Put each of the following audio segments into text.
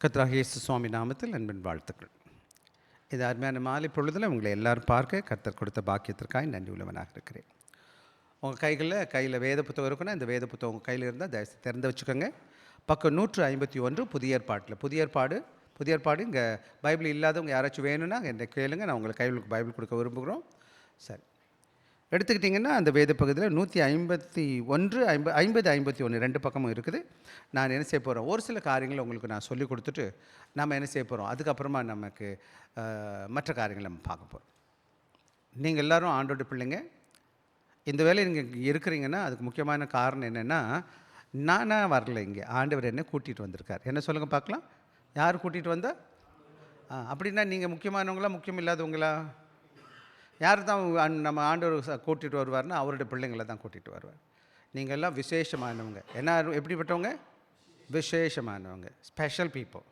கர்த்தராகிய இயேசு சுவாமி நாமத்தில் அன்பின் வாழ்த்துக்கள். இது அருமையான மாலை பொழுதில் உங்களை எல்லாரும் பார்க்க கர்த்தர் கொடுத்த பாக்கியத்திற்காக நன்றி உள்ளவனாக இருக்கிறேன். உங்கள் கையில் வேத புத்தகம் இருக்குன்னா இந்த வேத புத்தகம் உங்கள் கையில் இருந்தால் தயவுசெய்து திறந்து வச்சுக்கோங்க. பக்கம் 151 புதிய ஏற்பாடு இங்கே பைபிள் இல்லாதவங்க யாராச்சும் வேணும்னா என்னை கேளுங்க, நான் உங்களுக்கு கையில் பைபிள் கொடுக்க விரும்புகிறோம். சரி, எடுத்துக்கிட்டிங்கன்னா அந்த வேத பகுதியில் 151 50 2 பக்கமும் இருக்குது. நான் என்ன செய்ய போகிறோம், ஒரு சில காரியங்களை உங்களுக்கு நான் சொல்லி கொடுத்துட்டு நம்ம என்ன செய்ய போகிறோம், அதுக்கப்புறமா நமக்கு மற்ற காரியங்களை நம்ம பார்க்க போகிறோம். நீங்கள் எல்லோரும் ஆண்டோட பிள்ளைங்க. இந்த வேலை நீங்கள் இங்கே இருக்கிறீங்கன்னா அதுக்கு முக்கியமான காரணம் என்னென்னா, நானாக வரல, இங்கே ஆண்டவர் என்ன கூட்டிகிட்டு வந்திருக்கார். என்ன சொல்லுங்கள் பார்க்கலாம், யார் கூட்டிகிட்டு வந்தால்? அப்படின்னா நீங்கள் முக்கியமானவங்களா முக்கியம் இல்லாதவங்களா? யார் தான் நம்ம ஆண்டவர் கூட்டிகிட்டு வருவார்னா அவருடைய பிள்ளைங்களை தான் கூட்டிகிட்டு வருவார். நீங்கள் எல்லாம் விசேஷமானவங்க. என்ன எப்படிப்பட்டவங்க? விசேஷமானவங்க, ஸ்பெஷல் பீப்புள்.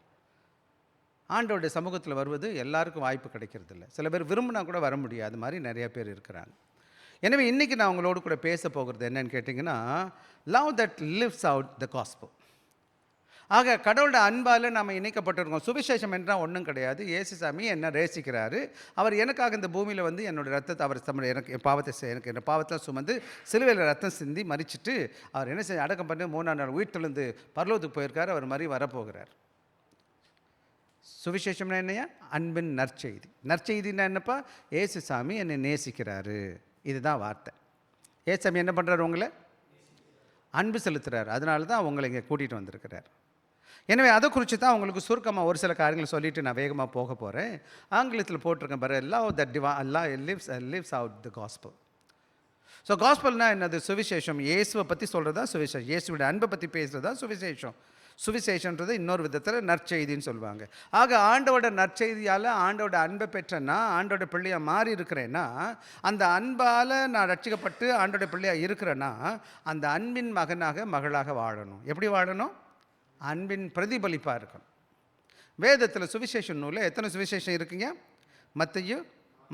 ஆண்டவருடைய சமூகத்தில் வருவது எல்லாருக்கும் வாய்ப்பு கிடைக்கிறது இல்லை. சில பேர் விரும்பினா கூட வர முடியாது, மாதிரி நிறைய பேர் இருக்கிறாங்க. எனவே இன்றைக்கி நான் உங்களோடு கூட பேச போகிறது என்னன்னு கேட்டிங்கன்னா, love that lives out the gospel. ஆக கடவுளோட அன்பால் நம்ம இணைக்கப்பட்டிருக்கோம். சுவிசேஷம் என்றால் ஒன்றும் கிடையாது. இயேசு சாமி என்னை நேசிக்கிறாரு. அவர் எனக்காக இந்த பூமியில் வந்து என்னோடய ரத்தத்தை அவர் எனக்கு என் பாவத்தை சுமந்து சிலுவையில் ரத்தம் சிந்தி மறிச்சிட்டு அவர் என்ன செய்ய அடக்கம் பண்ணி 3ஆம் நாள் உயிர்த்தெழுந்து பரலோகத்துக்கு போயிருக்காரு. அவர் மாதிரி வரப்போகிறார். சுவிசேஷம்னா என்னையா? அன்பின் நற்செய்தி. நற்செய்தின்னா என்னப்பா? இயேசு சாமி என்னை நேசிக்கிறாரு. இதுதான் வார்த்தை. இயேசு சாமி என்ன பண்ணுறாரு? உங்களை அன்பு செலுத்துகிறார். அதனால தான் உங்களை இங்கே கூட்டிகிட்டு வந்திருக்கிறார். எனவே அதை குறித்து தான் உங்களுக்கு சுருக்கமாக ஒரு சில காரியங்களை சொல்லிவிட்டு நான் வேகமாக போக போகிறேன். ஆங்கிலத்தில் போட்டிருக்கேன் பாரு, love that lives out the gospel. So காஸ்பல்னால் என்னது? சுவிசேஷம். இயேசுவை பற்றி சொல்கிறதா சுவிசேஷம். இயேசுவோட அன்பை பற்றி பேசுகிறதா சுவிசேஷம். சுவிசேஷன்றது இன்னொரு விதத்தில் நற்செய்தின்னு சொல்லுவாங்க. ஆக ஆண்டோட நற்செய்தியால் ஆண்டோட அன்பை பெற்றேன்னா, ஆண்டோட பிள்ளையாக மாறி இருக்கிறேன்னா, அந்த அன்பால் நான் ரட்சிக்கப்பட்டு ஆண்டோட பிள்ளையாக இருக்கிறேன்னா, அந்த அன்பின் மகளாக வாழணும். எப்படி வாழணும்? அன்பின் பிரதிபலிப்பாக இருக்கணும். வேதத்தில் சுவிசேஷன் நூலில் எத்தனை சுவிசேஷம் இருக்குங்க? மத்தேயு,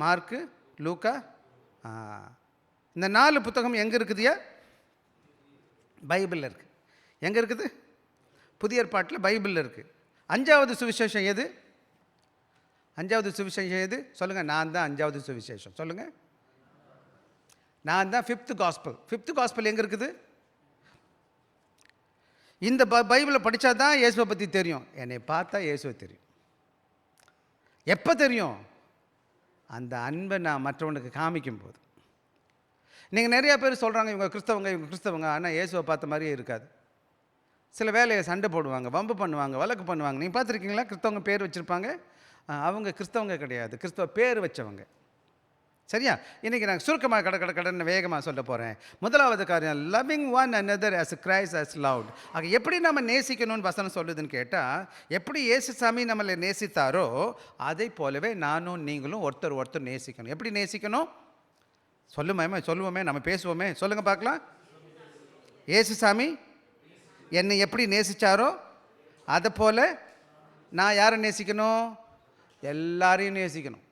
மார்க்கு, லூக்கா. இந்த 4 புத்தகம் எங்கே இருக்குதுயா? பைபிளில் இருக்குது. எங்கே இருக்குது? புதிய ஏற்பாட்டில் பைபிளில் இருக்குது. 5வது சுவிசேஷம் எது? 5வது சுவிசேஷம் எது சொல்லுங்கள்? நான் தான் 5வது சுவிசேஷம். சொல்லுங்கள். நான் தான் 5th காஸ்பல். 5th காஸ்பல் எங்கே இருக்குது? இந்த பைபிளை படித்தா தான் இயேசுவை பற்றி தெரியும். என்னை பார்த்தா இயேசுவை தெரியும். எப்போ தெரியும்? அந்த அன்பை நான் மற்றவனுக்கு காமிக்கும் போது. நீங்கள் நிறையா பேர் சொல்கிறாங்க இவங்க கிறிஸ்தவங்க, ஆனால் இயேசுவை பார்த்த மாதிரியே இருக்காது. சில வேலையை சண்டை போடுவாங்க, வம்பு பண்ணுவாங்க, வழக்கு பண்ணுவாங்க. நீங்கள் பார்த்துருக்கீங்களா? கிறிஸ்தவங்க பேர் வச்சுருப்பாங்க. அவங்க கிறிஸ்தவங்க கிடையாது, கிறிஸ்தவ பேர் வச்சவங்க. சரியா? இன்றைக்கி நான் சுருக்கமாக கடன்னு வேகமாக சொல்ல போகிறேன். முதலாவது காரியம், loving one another as Christ has loved. ஆக எப்படி நம்ம நேசிக்கணும்னு வசனம் சொல்லுதுன்னு கேட்டால், எப்படி இயேசு சாமி நம்மளை நேசித்தாரோ அதை போலவே நானும் நீங்களும் ஒருத்தர் நேசிக்கணும். எப்படி நேசிக்கணும்? சொல்லுவோமே, நம்ம பேசுவோமே. சொல்லுங்கள் பார்க்கலாம். இயேசு சாமி என்னை எப்படி நேசித்தாரோ அதை போல் நான் யாரை நேசிக்கணும்? எல்லாரையும் நேசிக்கணும்.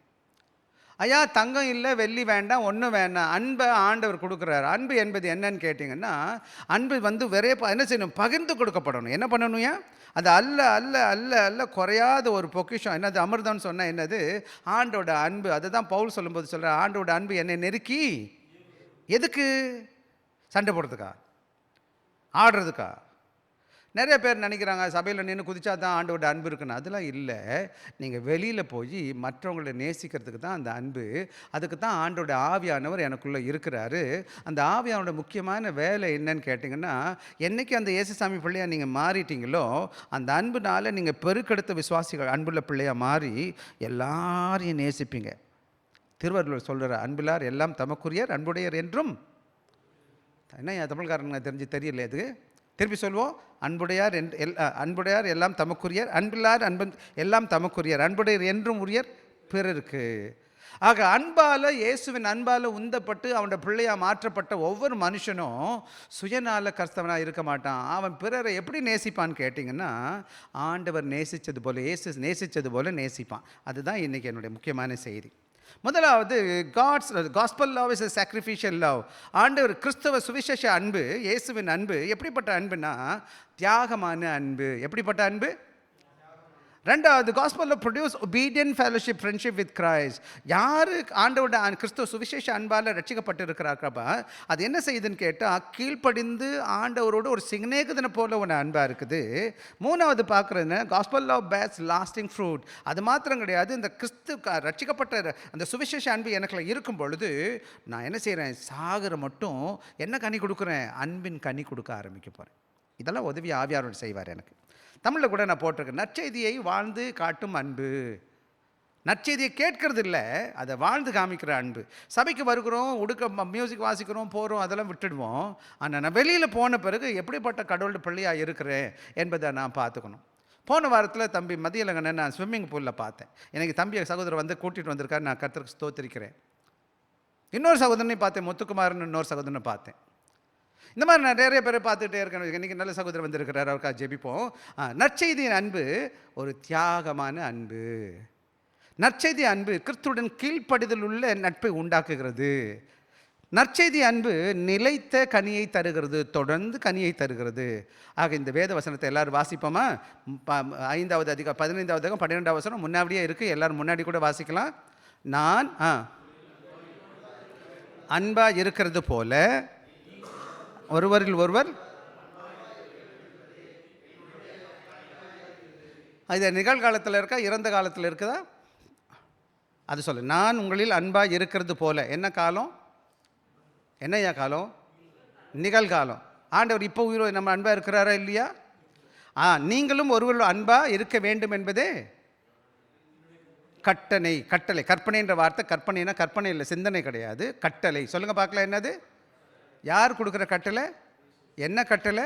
ஐயா, தங்கம் இல்லை, வெள்ளி வேண்டாம், ஒன்றும் வேண்டாம், அன்பை ஆண்டவர் கொடுக்குறாரு. அன்பு என்பது என்னன்னு கேட்டிங்கன்னா, அன்பு வந்து என்ன செய்யணும்? பகிர்ந்து கொடுக்கப்படணும். என்ன பண்ணணும்யா? அது அல்ல குறையாத ஒரு பொக்கிஷம். என்னது? அமிர்தம்னு சொன்னால் என்னது? ஆண்டோட அன்பு. அதை தான் பவுல் சொல்லும்போது சொல்கிறார், ஆண்டோட அன்பு என்னை நெருக்கி. எதுக்கு? சண்டை போடுறதுக்கா? ஆடுறதுக்கா? நிறைய பேர் நினைக்கிறாங்க சபையில் நின்று குதிச்சா தான் ஆண்டோட அன்பு இருக்குன்னு. அதெல்லாம் இல்லை. நீங்கள் வெளியில் போய் மற்றவங்களை நேசிக்கிறதுக்கு தான் அந்த அன்பு. அதுக்கு தான் ஆண்டோட ஆவியானவர் எனக்குள்ளே இருக்கிறாரு. அந்த ஆவியானோட முக்கியமான வேலை என்னன்னு கேட்டிங்கன்னா, என்றைக்கு அந்த இயேசுசாமி பிள்ளையாக நீங்கள் மாறிட்டீங்களோ அந்த அன்புனால் நீங்கள் பெருக்கெடுத்த விசுவாசிகள் அன்புள்ள பிள்ளையாக மாறி எல்லாரையும் நேசிப்பீங்க. திருவள்ளுவர் சொல்கிற, அன்பிலார் எல்லாம் தமக்குரியர், அன்புடையர் என்றும். என்ன தமிழ்காரனுங்க தெரியல அது. திருப்பி சொல்வோம். அன்புடையார் எல்லாம் தமக்குரியர், அன்பில்லார் எல்லாம் தமக்குரியர், அன்புடையர் என்றும் உரியர் பிறருக்கு. ஆக அன்பால், இயேசுவின் அன்பால் உந்தப்பட்டு அவனோட பிள்ளையாக மாற்றப்பட்ட ஒவ்வொரு மனுஷனும் சுயநல கிறிஸ்தவனாக இருக்க மாட்டான். அவன் பிறரை எப்படி நேசிப்பான்னு கேட்டிங்கன்னா, ஆண்டவர் நேசித்தது போல, இயேசு நேசித்தது போல நேசிப்பான். அதுதான் இன்றைக்கி என்னுடைய முக்கியமான செய்தி. முதலாவது, gospel love is a sacrificial love. ஆண்டவர் கிறிஸ்தவ சுவிசேஷ அன்பு, இயேசுவின் அன்பு எப்படிப்பட்ட அன்புனா தியாகமான அன்பு. எப்படிப்பட்ட அன்பு? ரெண்டாவது, காஸ்பலில் produce obedient fellowship friendship with Christ. யார் ஆண்டோட கிறிஸ்துவ சுவிசேஷ அன்பால் ரட்சிக்கப்பட்டு இருக்கிறாக்கப்பா, அது என்ன செய்யுதுன்னு கேட்டால் கீழ்ப்படிந்து ஆண்டவரோடு ஒரு சிநேகிதனை போல ஒரு அன்பாக இருக்குது. மூணாவது பார்க்குறதுன்னு gospel of bears lasting fruit. அது மாத்திரம் கிடையாது, இந்த கிறிஸ்து ரட்சிக்கப்பட்ட அந்த சுவிசேஷ அன்பு எனக்குள்ள இருக்கும் பொழுது நான் என்ன செய்கிறேன், சாகர மட்டும் என்ன கனி கொடுக்குறேன், அன்பின் கனி கொடுக்க ஆரம்பிக்க போகிறேன். இதெல்லாம் உதவி ஆவியாரோடு செய்வார். எனக்கு தமிழில் கூட நான் போட்டிருக்கேன், நற்செய்தியை வாழ்ந்து காட்டும் அன்பு. நற்செய்தியை கேட்கறது இல்லை, அதை வாழ்ந்து காமிக்கிற அன்பு. சபைக்கு வருகிறோம், மியூசிக் வாசிக்கிறோம், போகிறோம், அதெல்லாம் விட்டுடுவோம். ஆனால் நான் வெளியில் போன பிறகு எப்படிப்பட்ட கடவுளோட பிள்ளையாக இருக்கிறேன் என்பதை நான் பார்த்துக்கணும். போன வாரத்தில் தம்பி மதியலங்கண்ணன் நான் ஸ்விம்மிங் பூலில் பார்த்தேன். எனக்கு தம்பி சகோதரர் வந்து கூட்டிகிட்டு வந்திருக்காரு, நான் கர்த்தருக்கு ஸ்தோத்திரிக்கிறேன். இன்னொரு சகோதரனையும் பார்த்தேன், முத்துக்குமார்னு இன்னொரு சகோதரனை பார்த்தேன். இந்த மாதிரி நான் நிறைய பேரை பார்த்துட்டே இருக்கேன். இன்றைக்கி நல்ல சகோதரர் வந்திருக்கிறார், அவருக்காக ஜெபிப்போம். நற்செய்தியின் அன்பு ஒரு தியாகமான அன்பு. நற்செய்தி அன்பு கிறிஸ்துவுடன் கீழ்ப்படிதல் உள்ள நட்பை உண்டாக்குகிறது. நற்செய்தி அன்பு நிலைத்த கனியை தருகிறது, தொடர்ந்து கனியை தருகிறது. ஆக இந்த வேத வசனத்தை எல்லோரும் வாசிப்போமா? 5வது அதிகாரம் 15வது அதிகாரம் 12வது வசனம் முன்னாடியே இருக்குது, எல்லோரும் முன்னாடி கூட வாசிக்கலாம். நான் அன்பாக இருக்கிறது போல ஒருவரில் ஒருவர். இது நிகழ்காலத்தில் இருக்கா, இறந்த காலத்தில் இருக்குதா? அது சொல்லு. நான் உங்களில் அன்பாக இருக்கிறது போல. என்ன காலம்? என்னையா காலம்? நிகழ்காலம். ஆண்டவர் இப்போ உயிரோ நம்ம அன்பாக இருக்கிறாரா இல்லையா? நீங்களும் ஒருவரில் அன்பாக இருக்க வேண்டும் என்பதே கட்டளை. கற்பனைன்ற வார்த்தை, கற்பனைனா கற்பனை இல்லை, சிந்தனை கிடையாது, கட்டளை. சொல்லுங்கள் பார்க்கலாம், என்னது? யார் கொடுக்குற கட்டளை? என்ன கட்டளை?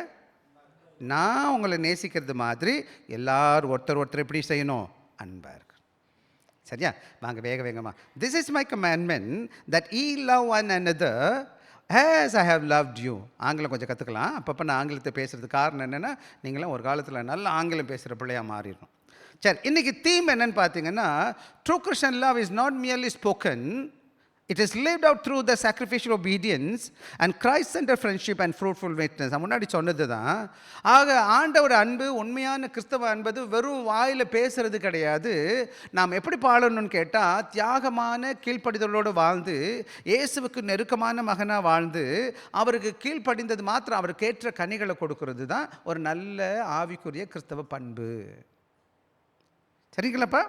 நான் உங்களை நேசிக்கிறது மாதிரி எல்லாரும் ஒருத்தர் எப்படி செய்யணும்? அன்பாக இருக்கு. சரியா? வாங்க வேகமாக. This is my commandment that ye love one another as I have loved you. ஆங்கிலம் கொஞ்சம் கற்றுக்கலாம். அப்பப்போ நான் ஆங்கிலத்தை பேசுகிறது காரணம் என்னென்னா, நீங்களாம் ஒரு காலத்தில் நல்ல ஆங்கிலம் பேசுகிற பிள்ளையாக மாறிடணும். சரி, இன்றைக்கி தீம் என்னன்னு பார்த்தீங்கன்னா, true Christian love is not merely spoken, it is lived out through the sacrificial obedience and Christ-centered friendship and fruitful witness. முன்னாடி சொன்னது தான். ஆக ஆண்டவர் அன்பு, உண்மையான கிறிஸ்தவ அன்பது வெறும் வாயில் பேசுறது கிடையாது. நாம் எப்படி பாடணும்னு கேட்டால், தியாகமான கீழ்ப்படிதலோடு வாழ்ந்து, இயேசுவுக்கு நெருக்கமான மகனாக வாழ்ந்து, அவருக்கு கீழ்ப்படிந்தது மாத்திரம் அவருக்கு ஏற்ற கனிகளை கொடுக்கறது தான் ஒரு நல்ல ஆவிக்குரிய கிறிஸ்தவ பண்பு. சரிங்களாப்பா?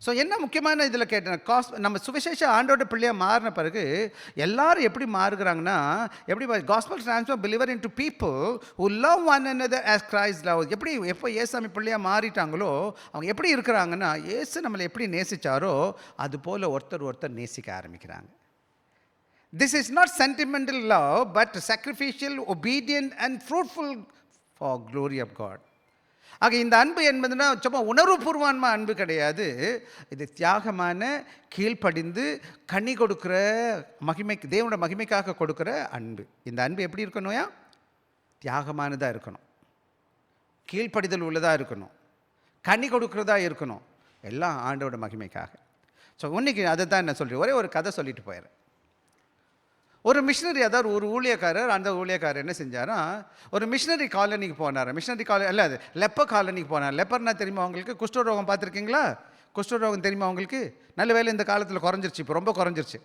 ஸோ என்ன முக்கியமான இதில் கேட்டேன், நம்ம சுவிசேஷ ஆண்டோட பிள்ளையாக மாறின பிறகு எல்லாரும் எப்படி மாறுகிறாங்கன்னா, எப்படி gospel transform believer into people who love one another as Christ love. எப்படி எப்போ ஏசாமி பிள்ளையாக மாறிட்டாங்களோ அவங்க எப்படி இருக்கிறாங்கன்னா, ஏசு நம்மளை எப்படி நேசித்தாரோ அதுபோல் ஒருத்தர் நேசிக்க ஆரம்பிக்கிறாங்க. This is not sentimental love but sacrificial, obedient and fruitful for glory of God. ஆக இந்த அன்பு என்பதுன்னா சும்மா உணர்வுபூர்வமான அன்பு கிடையாது. இது தியாகமான, கீழ்ப்படிந்து கனி கொடுக்குற, மகிமைக்கு, தேவனோட மகிமைக்காக கொடுக்குற அன்பு. இந்த அன்பு எப்படி இருக்கணும்யா? தியாகமானதாக இருக்கணும், கீழ்ப்படிதல் உள்ளதாக இருக்கணும், கனி கொடுக்குறதா இருக்கணும், எல்லாம் ஆண்டோட மகிமைக்காக. ஸோ இன்னைக்கு அதை தான் என்ன சொல்கிறேன், ஒரே ஒரு கதை சொல்லிட்டு போயிடுறேன். ஒரு மிஷினரி, அதாவது ஒரு ஊழியக்காரர், அந்த ஊழியக்காரர் என்ன செஞ்சாரா, ஒரு மிஷினரி காலனிக்கு போனார். மிஷினரி காலனி அல்ல, அது லெப்பர் காலனிக்கு போனார். லெப்பர்னா தெரியுமா உங்களுக்கு? குஷ்டரோகம் பார்த்துருக்கீங்களா? குஷ்டரோகம் தெரியுமா உங்களுக்கு? நல்ல வேலை இந்த காலத்தில் குறைஞ்சிருச்சு, இப்போ ரொம்ப குறைஞ்சிருச்சு.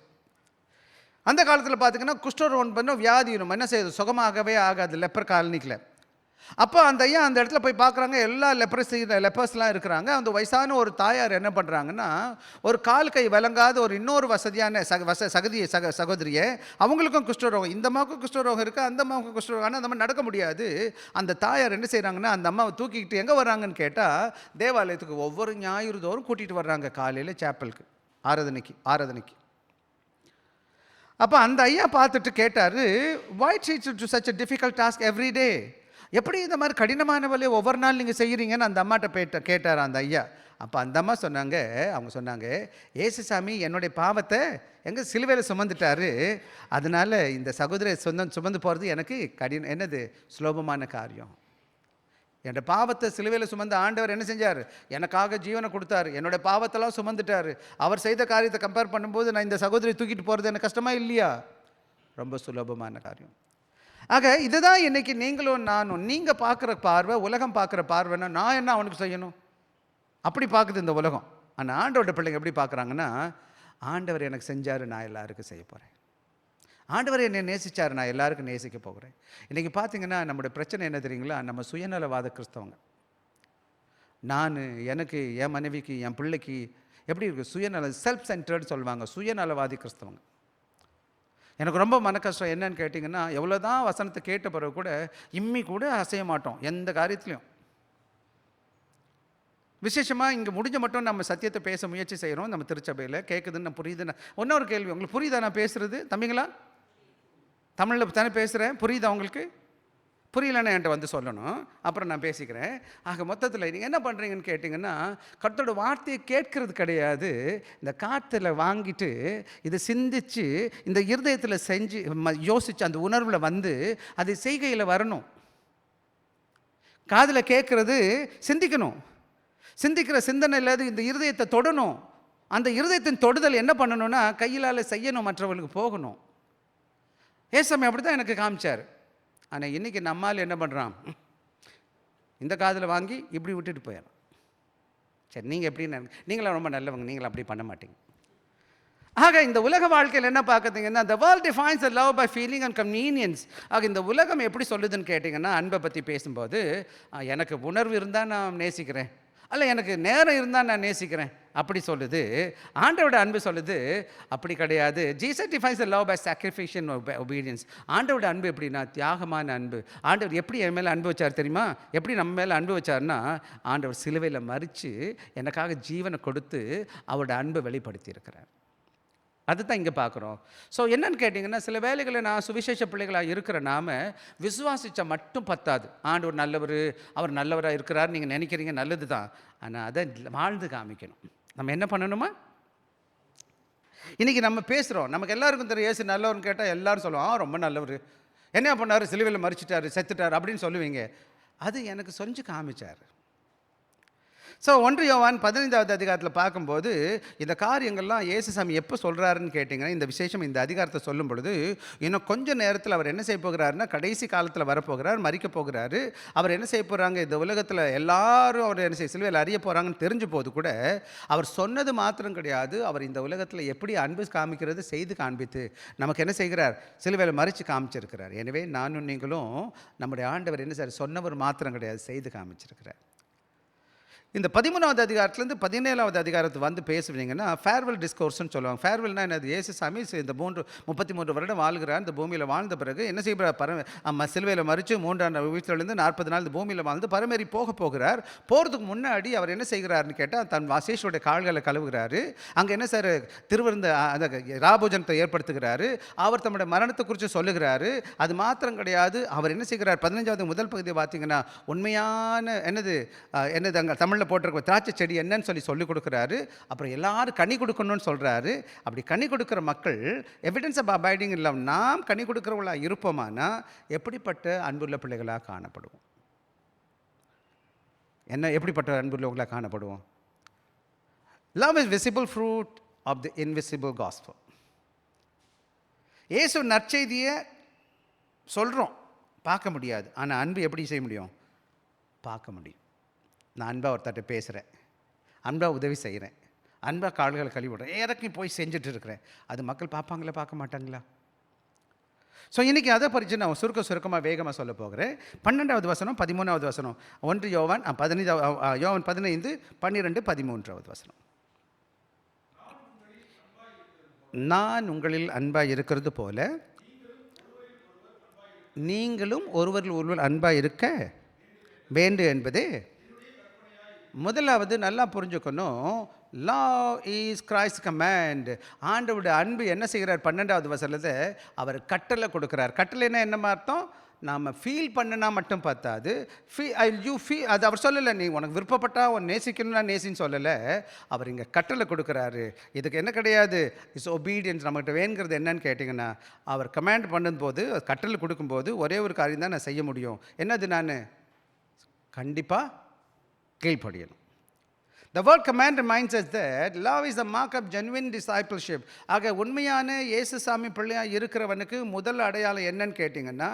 அந்த காலத்தில் பார்த்திங்கன்னா குஷ்டரோகம் பண்ண வியாதி நம்ம என்ன செய்யுது, சுகமாகவே ஆகாது லெப்பர் காலனிக்கில். அப்போ அந்த ஐயா அந்த இடத்துல போய் பார்க்குறாங்க, எல்லா லெப்பர்ஸ்லாம் இருக்கிறாங்க. அந்த வயசான ஒரு தாயார் என்ன பண்ணுறாங்கன்னா, ஒரு கால் கை விளங்காத ஒரு இன்னொரு வசதியான சகோதரியை, அவங்களுக்கும் குஷ்டரோகம், இந்த அம்மாவுக்கும் குஷ்டரோகம் இருக்குது, அந்த அம்மாவுக்கும் குஷ்டரோகம். ஆனால் அந்த அம்மா நடக்க முடியாது. அந்த தாயார் என்ன செய்கிறாங்கன்னா, அந்த அம்மாவை தூக்கிக்கிட்டு எங்கே வர்றாங்கன்னு கேட்டால், தேவாலயத்துக்கு ஒவ்வொரு ஞாயிறு தோறும் கூட்டிகிட்டு வர்றாங்க காலையில் சேப்பலுக்கு, ஆராதனைக்கு. அப்போ அந்த ஐயா பார்த்துட்டு கேட்டார், why teach you to such a difficult task every day? எப்படி இந்த மாதிரி கடினமான வேலையை ஒவ்வொரு நாள் நீங்கள் செய்கிறீங்கன்னு அந்த அம்மாட்ட கேட்டார் அந்த ஐயா. அப்போ அந்த அம்மா சொன்னாங்க, அவங்க சொன்னாங்க, ஏசுசாமி என்னுடைய பாவத்தை எங்கே சிலுவையில் சுமந்துட்டாரு, அதனால் இந்த சகோதரி சுமந்து போகிறது எனக்கு என்னது சுலபமான காரியம். என்னோடய பாவத்தை சிலுவையில் சுமந்த ஆண்டவர் என்ன செஞ்சார், எனக்காக ஜீவனை கொடுத்தாரு, என்னோடய பாவத்தெல்லாம் சுமந்துட்டார். அவர் செய்த காரியத்தை கம்பேர் பண்ணும்போது நான் இந்த சகோதரி தூக்கிட்டு போகிறது எனக்கு கஷ்டமாக இல்லையா? ரொம்ப சுலபமான காரியம். ஆக இதுதான் இன்றைக்கி நீங்களும் நானும், நீங்கள் பார்க்குற பார்வை, உலகம் பார்க்குற பார்வைன்னா, நான் என்ன அவனுக்கு செய்யணும், அப்படி பார்க்குது இந்த உலகம். ஆனால் ஆண்டவரோட பிள்ளைங்க எப்படி பார்க்குறாங்கன்னா, ஆண்டவர் எனக்கு செஞ்சார், நான் எல்லாருக்கும் செய்ய போகிறேன். ஆண்டவர் என்னை நேசித்தார், நான் எல்லாருக்கும் நேசிக்க போகிறேன். இன்றைக்கி பார்த்தீங்கன்னா நம்முடைய பிரச்சனை என்ன தெரியுங்களா? நம்ம சுயநலவாத கிறிஸ்தவங்க. நான், எனக்கு, என் மனைவிக்கு, என் பிள்ளைக்கு எப்படி இருக்குது? செல்ஃப் சென்டர்டு சொல்லுவாங்க, சுயநலவாதி கிறிஸ்தவங்க. எனக்கு ரொம்ப மன கஷ்டம் என்னன்னு கேட்டிங்கன்னா, எவ்வளோ தான் வசனத்தை கேட்ட பிறகு கூட இம்மி கூட அசைய மாட்டோம் எந்த காரியத்துலையும். விசேஷமாக இங்கே முடிஞ்ச மட்டும் நம்ம சத்தியத்தை பேச முயற்சி செய்கிறோம் நம்ம திருச்சபையில். கேட்குதுன்னு புரியுதுன்னு. இன்னொரு கேள்வி, உங்களுக்கு புரியுதா நான் பேசுகிறது? தம்பிங்களா, தமிழில் தானே பேசுகிறேன், புரியுதா உங்களுக்கு? புரியலன்னு என்கிட்ட வந்து சொல்லணும், அப்புறம் நான் பேசிக்கிறேன். ஆக மொத்தத்தில் நீங்கள் என்ன பண்ணுறீங்கன்னு கேட்டிங்கன்னா, கர்த்தரோட வார்த்தையை கேட்கறது கிடையாது, இந்த காற்றுல வாங்கிட்டு இதை சிந்தித்து இந்த இருதயத்தில் செஞ்சு யோசித்து அந்த உணர்வில் வந்து அது செய்கையில் வரணும். காதில் கேட்குறது சிந்திக்கணும், சிந்திக்கிற சிந்தனை இல்லாத இந்த இருதயத்தை தொடணும். அந்த இருதயத்தின் தொடுதல் என்ன பண்ணணும்னா கையிலால் செய்யணும், மற்றவர்களுக்கு போகணும். ஏசாமி அப்படி தான் எனக்கு காமிச்சார். ஆனால் இன்றைக்கி நம்மால் என்ன பண்ணுறான், இந்த காதில் வாங்கி இப்படி விட்டுட்டு போயிடலாம். சரி, நீங்கள் எப்படின்னு, நீங்களாம் ரொம்ப நல்லவங்க, நீங்களும் அப்படி பண்ண மாட்டீங்க. ஆக இந்த உலக வாழ்க்கையில் என்ன பார்க்குறீங்கன்னா, the world defines the love by feeling and convenience. ஆக இந்த உலகம் எப்படி சொல்லுதுன்னு கேட்டிங்கன்னா, அன்பை பற்றி பேசும்போது எனக்கு உணர்வு இருந்தால் நான் நேசிக்கிறேன், அல்ல எனக்கு நேரம் இருந்தால் நான் நேசிக்கிறேன் அப்படி சொல்லுது. ஆண்டவரோட அன்பு சொல்லுது அப்படி கிடையாது. Jesus defines the love by sacrification obedience. ஆண்டவரோட அன்பு எப்படின்னா தியாகமான அன்பு. ஆண்டவர் எப்படி என் மேலே அன்பு வச்சார் தெரியுமா? எப்படி நம்ம மேலே அன்பு வச்சார்னா, ஆண்டவர் சிலுவையில் மரித்து எனக்காக ஜீவனை கொடுத்து அவரோட அன்பை வெளிப்படுத்தி இருக்கிறார். அதுதான் இங்கே பார்க்குறோம். ஸோ என்னன்னு கேட்டிங்கன்னா, சில வேலைகளில் நான் சுவிசேஷ பிள்ளைகளாக இருக்கிற நாம விசுவாசிச்சா மட்டும் பத்தாது. ஆண்டவர் நல்லவர், அவர் நல்லவராக இருக்கிறார் நீங்கள் நினைக்கிறீங்க, நல்லது தான். ஆனால் அதை வாழ்ந்து காமிக்கணும். நம்ம என்ன பண்ணணுமா? இன்றைக்கி நம்ம பேசுகிறோம், நமக்கு எல்லாருக்கும் தெரியும் இயேசு நல்லவர்னு கேட்டால் எல்லோரும் சொல்லுவோம், ரொம்ப நல்லவர், என்ன பண்ணார், சிலுவையில் மரிச்சிட்டார், செத்துட்டார் அப்படின்னு சொல்லுவீங்க. அது எனக்கு செஞ்சு காமிச்சார். ஸோ 1 யோவான் 15வது அதிகாரத்தில் பார்க்கும்போது இந்த காரியங்கள்லாம் இயேசுசாமி எப்போ சொல்கிறாருன்னு கேட்டிங்கன்னா, இந்த விசேஷம் இந்த அதிகாரத்தை சொல்லும் பொழுது இன்னும் கொஞ்சம் நேரத்தில் அவர் என்ன செய்ய போகிறாருன்னா, கடைசி காலத்தில் வரப்போகிறார், மறிக்க போகிறாரு. அவர் என்ன செய்ய போகிறாங்க, இந்த உலகத்தில் எல்லாரும் அவர் என்ன செய்ய சிலுவையில் அறிய போகிறாங்கன்னு தெரிஞ்ச போது கூட அவர் சொன்னது மாத்திரம் கிடையாது, அவர் இந்த உலகத்தில் எப்படி அன்பு காமிக்கிறது செய்து காண்பித்து நமக்கு என்ன செய்கிறார், சிலுவையில் மறித்து காமிச்சிருக்கிறார். எனவே நானும் நீங்களும் நம்முடைய ஆண்டவர் என்ன சார் சொன்னவர் மாத்திரம் கிடையாது, செய்து காமிச்சிருக்கிறார். இந்த 13வது அதிகாரத்துலேருந்து 17வது அதிகாரத்துக்கு வந்து பேசுவீங்கன்னா ஃபேர்வெல் டிஸ்கோர்ஸ்னு சொல்லுவாங்க. ஃபேர்வெல்னா என்னது? இயேசுசாமி இந்த 33 வருடம் வாழ்கிறார். இந்த பூமியில் வாழ்ந்த பிறகு என்ன செய்கிறார், சிலுவையில் மறித்து 3ஆம் வீட்டிலிருந்து 40 நாள் இந்த பூமியில் வாழ்ந்து பரமேறி போகிறார். போகிறதுக்கு முன்னாடி அவர் என்ன செய்கிறாருன்னு கேட்டால், தன் வாசேஷோடைய கால்களை கழுவுகிறாரு. அங்கே என்ன சார் திருவிருந்த அந்த ராபோஜனத்தை ஏற்படுத்துகிறாரு. அவர் தம்முடைய மரணத்தை குறித்து சொல்லுகிறாரு. அது மாத்திரம் கிடையாது, அவர் என்ன செய்கிறார், 15வது முதல் பகுதியை பார்த்தீங்கன்னா உண்மையான என்னது அங்கே தமிழ் போட்டிருக்க திராட்சை செடி என்னன்னு சொல்லிக் கொடுக்குறாரு. அப்புறம் எல்லாரும் கனி கொடுக்கணும்னு சொல்கிறாரு. அப்படி கனி கொடுக்குற மக்கள் எவிடன்ஸ் ஆஃப் அபைடிங் இல்லை, நாம் கனி கொடுக்குறவங்களா இருப்போமானா எப்படிப்பட்ட அன்புள்ள பிள்ளைகளாக காணப்படுவோம்? என்ன எப்படிப்பட்ட அன்புள்ளவங்களாக காணப்படுவோம்? Love is visible fruit of the invisible gospel. இயேசு நற்செய்தியை சொல்கிறோம், பார்க்க முடியாது. ஆனால் அன்பு எப்படி செய்ய முடியும்? பார்க்க முடியும். நான் அன்பாக ஒருத்தட்ட பேசுகிறேன், அன்பாக உதவி செய்கிறேன், அன்பாக கால்களை கழுவி விடுறேன், இறக்கி போய் செஞ்சுட்டு இருக்கிறேன். அது மக்கள் பார்ப்பாங்களா, பார்க்க மாட்டாங்களா? ஸோ இன்றைக்கி அதை பறித்து நான் சுருக்கமாக வேகமாக சொல்ல போகிறேன். 12வது வசனம், 13வது வசனம், 1 யோவான் 15, 12, 13வது வசனம். நான் உங்களில் அன்பாக இருக்கிறது போல நீங்களும் ஒருவர் அன்பாக இருக்க வேண்டும் என்பதே முதலாவது. நல்லா புரிஞ்சுக்கணும், லவ் இஸ் கிரைஸ்ட் கமாண்ட். ஆண்டவருடைய அன்பு என்ன செய்கிறார்? 12வது வசனத்தை அவர் கட்டளை கொடுக்குறார். கட்டளைன்னா என்ன அர்த்தம்? நாம் ஃபீல் பண்ணினா மட்டும் பார்த்தாது, அது அவர் சொல்லலை, நீ உனக்கு விருப்பப்பட்டா உன் நேசிக்கணும்னா நேசின்னு சொல்லலை. அவர் இங்கே கட்டளை கொடுக்குறாரு. இதுக்கு என்ன கிடையாது, இட்ஸ் ஒபீடியன்ஸ். நம்மகிட்ட வேணுங்கிறது என்னன்னு கேட்டிங்கன்னா, அவர் கமாண்ட் பண்ணும்போது, கட்டளை கொடுக்கும்போது ஒரே ஒரு காரியம் தான் நான் செய்ய முடியும். என்னது? நான் கண்டிப்பாக கீழ்ப்படியணும். The word command reminds us that love is the mark of genuine discipleship. ஆக உண்மையான இயேசுசாமி பிள்ளையா இருக்கிறவனுக்கு முதல் அடையாளம் என்னன்னு கேட்டிங்கன்னா,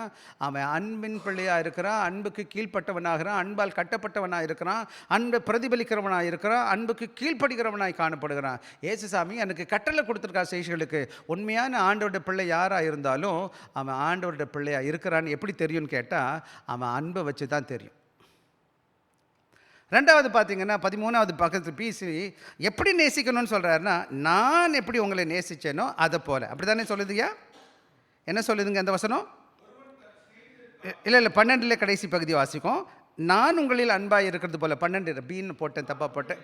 அவன் அன்பின் பிள்ளையா இருக்கிறான், அன்புக்கு கீழ்ப்பட்டவனாகிறான், அன்பால் கட்டப்பட்டவனாக இருக்கிறான், அன்பை பிரதிபலிக்கிறவனாக இருக்கிறான், அன்புக்கு கீழ்ப்படுகிறவனாய் காணப்படுகிறான். இயேசுசாமி எனக்கு கட்டளை கொடுத்துருக்கா செய்திகளுக்கு. உண்மையான ஆண்டவருடைய பிள்ளை யாராக இருந்தாலும் அவன் ஆண்டவருடைய பிள்ளையா இருக்கிறான்னு எப்படி தெரியும்னு கேட்டால், அவன் அன்பை வச்சு தான் தெரியும். ரெண்டாவது பார்த்தீங்கன்னா 13வது பக்கத்து பிசி எப்படி நேசிக்கணும்னு சொல்கிறாருன்னா, நான் எப்படி உங்களை நேசித்தேனோ அதை போல. அப்படி தானே சொல்லுதுயா? என்ன சொல்லுதுங்க அந்த வசனம்? இல்லை 12 கடைசி பகுதி வாசிக்கும். நான் உங்களில் அன்பாக இருக்கிறது போல. 12 பீன்னு போட்டேன், தப்பாக போட்டேன்.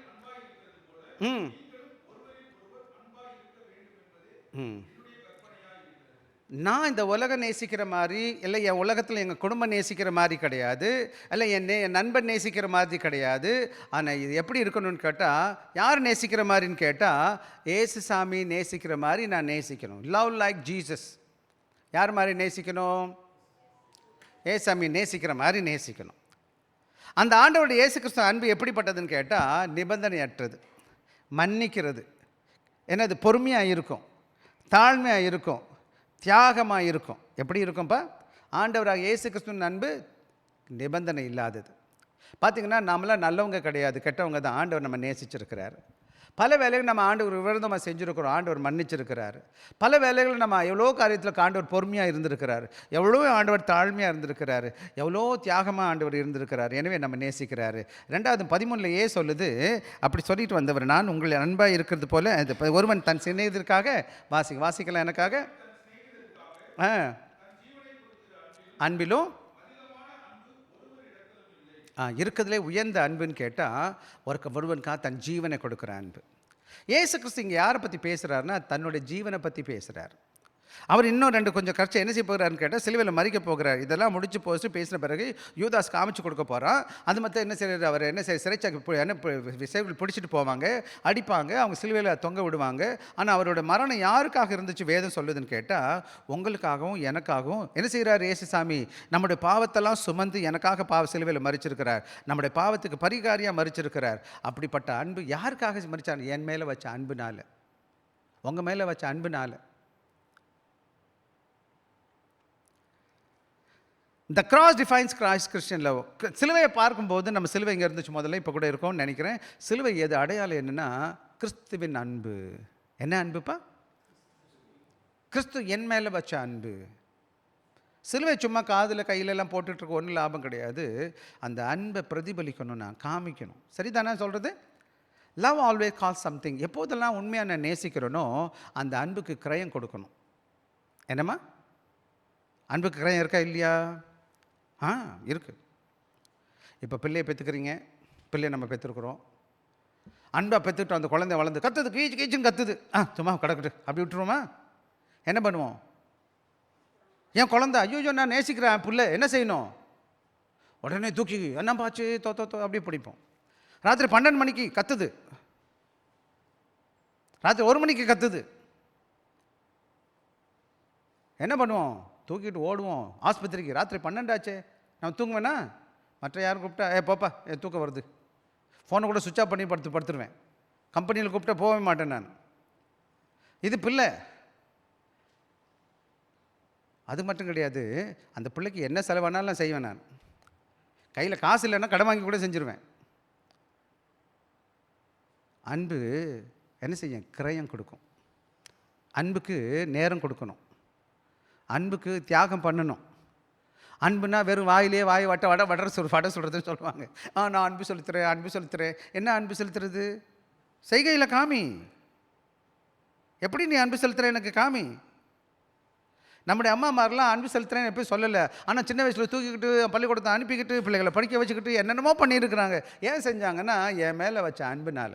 ம் ம் நான் இந்த உலகம் நேசிக்கிற மாதிரி இல்லை, என் உலகத்தில் எங்கள் குடும்பம் நேசிக்கிற மாதிரி கிடையாது, இல்லை என் நண்பன் நேசிக்கிற மாதிரி கிடையாது. ஆனால் இது எப்படி இருக்கணும்னு கேட்டால், யார் நேசிக்கிற மாதிரின்னு கேட்டால், ஏசுசாமி நேசிக்கிற மாதிரி நான் நேசிக்கணும். Love like Jesus. யார் மாதிரி நேசிக்கணும்? ஏசாமி நேசிக்கிற மாதிரி நேசிக்கணும். அந்த ஆண்டவருடைய இயேசு கிறிஸ்து அன்பு எப்படிப்பட்டதுன்னு கேட்டால், நிபந்தனையற்றது, மன்னிக்கிறது, என்னது பொறுமையாக இருக்கும், தாழ்மையாக இருக்கும், தியாகமாக இருக்கும். எப்படி இருக்கும்ப்பா? ஆண்டவராக இயேசு கிறிஸ்துவின் அன்பு நிபந்தனை இல்லாதது. பார்த்திங்கன்னா நம்மளாம் நல்லவங்க கிடையாது, கெட்டவங்க தான். ஆண்டவர் நம்ம நேசிச்சிருக்கிறார். பல வேலைகள் நம்ம ஆண்டவர் விரோதமாக செஞ்சுருக்கிறோம், ஆண்டவர் மன்னிச்சிருக்கிறார். பல வேலைகள் நம்ம எவ்வளோ காரியத்தில் ஆண்டவர் பொறுமையாக இருந்திருக்கிறார், எவ்வளோ ஆண்டவர் தாழ்மையாக இருந்திருக்கிறார், எவ்வளோ தியாகமாக ஆண்டவர் இருந்திருக்கிறார். எனவே நம்ம நேசிக்கிறாரு. 2வது 13 சொல்லுது, அப்படி சொல்லிட்டு வந்தவர், நான் உங்களை அன்பாக இருக்கிறது போல ஒருவன் தன் சிநேகிதருக்காக வாசிக்கலாம் எனக்காக அன்பிலும் இருக்கிறதுலே உயர்ந்த அன்புன்னு கேட்டால் ஒருவனுக்காக தன் ஜீவனை கொடுக்குற அன்பு. இயேசு கிறிஸ்து இங்கே யாரை பற்றி பேசுகிறாருன்னா, தன்னுடைய ஜீவனை பற்றி பேசுகிறார். அவர் இன்னும் 2 கொஞ்சம் கட்சி என்ன செய்ய போகிறாருன்னு கேட்டால், சிலுவையில் மறிக்க போகிறார். இதெல்லாம் முடிச்சு போச்சு பேசின பிறகு யூதாஸ் காமிச்சு கொடுக்க போகிறான். அது மட்டும் என்ன செய்யறாரு, அவர் என்ன சிறைச்சாக்கி என்ன விசைகள் பிடிச்சிட்டு போவாங்க, அடிப்பாங்க, அவங்க சிலுவையில் தொங்க விடுவாங்க. ஆனால் அவரோட மரணம் யாருக்காக இருந்துச்சு வேதம் சொல்லுதுன்னு கேட்டால், உங்களுக்காகவும் எனக்காகவும் என்ன செய்கிறார் இயேசுசாமி? நம்முடைய பாவத்தெல்லாம் சுமந்து எனக்காக சிலுவையில் மறிச்சிருக்கிறார். நம்முடைய பாவத்துக்கு பரிகாரியாக மறிச்சிருக்கிறார். அப்படிப்பட்ட அன்பு யாருக்காக மறிச்சார்? என் மேலே வச்ச அன்புனால, உங்கள் மேலே வச்ச அன்புனால. The cross defines Christian love. சிலுவையை பார்க்கும்போது நம்ம சிலுவை இங்கே இருந்துச்சு முதல்ல, இப்போ கூட இருக்கோம்னு நினைக்கிறேன். சிலுவை எது அடையாளம் என்னென்னா, கிறிஸ்துவின் அன்பு. என்ன அன்புப்பா? கிறிஸ்து என் மேலே வச்ச அன்பு. சிலுவை சும்மா காதில் கையிலெல்லாம் போட்டுட்ருக்க ஒன்றும் லாபம் கிடையாது. அந்த அன்பை பிரதிபலிக்கணும், நான் காமிக்கணும். சரிதானே சொல்கிறது? Love always calls something. எப்போதெல்லாம் உண்மையாக நான் நேசிக்கிறேனோ அந்த அன்புக்கு கிரயம் கொடுக்கணும். என்னம்மா? அன்புக்கு கிரயம் இருக்கா இல்லையா? இருக்குது. இப்போ பிள்ளையை பெற்றுக்கிறீங்க, பிள்ளையை நம்ம பெற்றுருக்குறோம். அன்பாக பெற்றுக்கிட்டோம். அந்த குழந்தை வளர்ந்து கத்துது, கீச்சு கீச்சுன்னு கத்துது. சும்மா கிடக்குது, அப்படி விட்டுருவோமா? என்ன பண்ணுவோம்? என் குழந்தை, ஐயோ நான் நேசிக்கிறேன் பிள்ளை, என்ன செய்யணும்? உடனே தூக்கி என்ன பாச்சு தோ அப்படியே பிடிப்போம். ராத்திரி 12 மணிக்கு கத்துது, ராத்திரி 1 மணிக்கு கத்துது, என்ன பண்ணுவோம்? தூக்கிட்டு ஓடுவோம் ஆஸ்பத்திரிக்கு. ராத்திரி 12 ஆச்சே, நான் தூங்குவேன்னா? மற்ற யாரும் கூப்பிட்டா போப்பா தூக்கம் வருது, ஃபோனை கூட சுவிட்ச் ஆஃப் பண்ணி படுத்துருவேன். கம்பெனியில் கூப்பிட்டா போகவே மாட்டேன் நான். இது பிள்ளை. அது மட்டும் கிடையாது, அந்த பிள்ளைக்கு என்ன செலவானாலும் நான் செய்வேன். நான் கையில் காசு இல்லைன்னா கடன் வாங்கி கூட செஞ்சுருவேன். அன்பு என்ன செய்யும்? கிரயம் கொடுக்கும். அன்புக்கு நேரம் கொடுக்கணும், அன்புக்கு தியாகம் பண்ணணும். அன்புனா வெறும் வாயிலே வாய் வட சொல்கிறதுன்னு சொல்லுவாங்க. நான் அன்பு செலுத்துகிறேன், அன்பு செலுத்துகிறேன். என்ன அன்பு செலுத்துறது? செய்கையில் காமி. எப்படி நீ அன்பு செலுத்துகிற எனக்கு காமி. நம்முடைய அம்மா மாதிரிலாம் அன்பு செலுத்துகிறேன்னு எப்போயும் சொல்லலை. ஆனால் சின்ன வயசில் தூக்கிக்கிட்டு பள்ளிக்கூடத்தை அனுப்பிக்கிட்டு பிள்ளைகளை படிக்க வச்சுக்கிட்டு என்னென்னமோ பண்ணியிருக்கிறாங்க. ஏன் செஞ்சாங்கன்னா, என் மேலே வச்ச அன்புனால.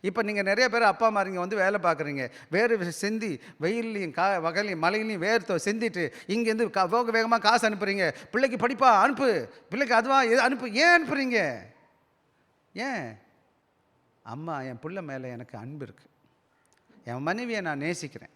இப்போ நீங்கள் நிறைய பேர் அப்பா அம்மாரிங்க வந்து வேலை பார்க்குறீங்க, வேறு செந்தி வெயில்லையும் வகையிலையும் மழையிலையும் வேர்த்து செந்திட்டு இங்கேருந்து வேகமாக காசு அனுப்புகிறீங்க. பிள்ளைக்கு படிப்பா அனுப்பு, பிள்ளைக்கு அதுவா அனுப்பு. ஏன் அனுப்புகிறீங்க? ஏன்? அம்மா, என் பிள்ளை மேலே எனக்கு அன்பு இருக்குது, என் மனைவியை நான் நேசிக்கிறேன்.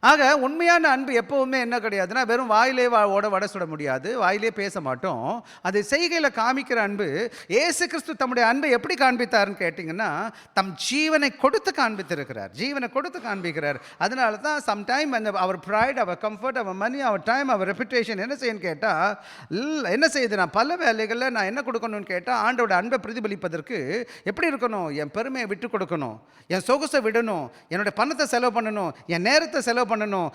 ஆக உண்மையான அன்பு எப்பவுமே என்ன கிடையாதுன்னா, வெறும் வாயிலே ஓட வடை சுட முடியாது, வாயிலே பேச மாட்டோம். அது செய்கையில் காமிக்கிற அன்பு. இயேசு கிறிஸ்து தம்முடைய அன்பை எப்படி காண்பித்தார்னு கேட்டிங்கன்னா, தம் ஜீவனை கொடுத்து காண்பித்திருக்கிறார். ஜீவனை கொடுத்து காண்பிக்கிறார். அதனால தான் சம்டைம் அந்த our pride, our comfort, our money, our time, our reputation என்ன செய்யணும்னு கேட்டால், என்ன செய்யுது, நான் பல வேலைகளில் நான் என்ன கொடுக்கணும்னு கேட்டால், ஆண்டோட அன்பை பிரதிபலிப்பதற்கு எப்படி இருக்கணும், என் பெருமையை விட்டு கொடுக்கணும், என் சொகுசை விடணும், என்னுடைய பணத்தை செலவு பண்ணணும், என் நேரத்தை செலவு பண்ணணும்,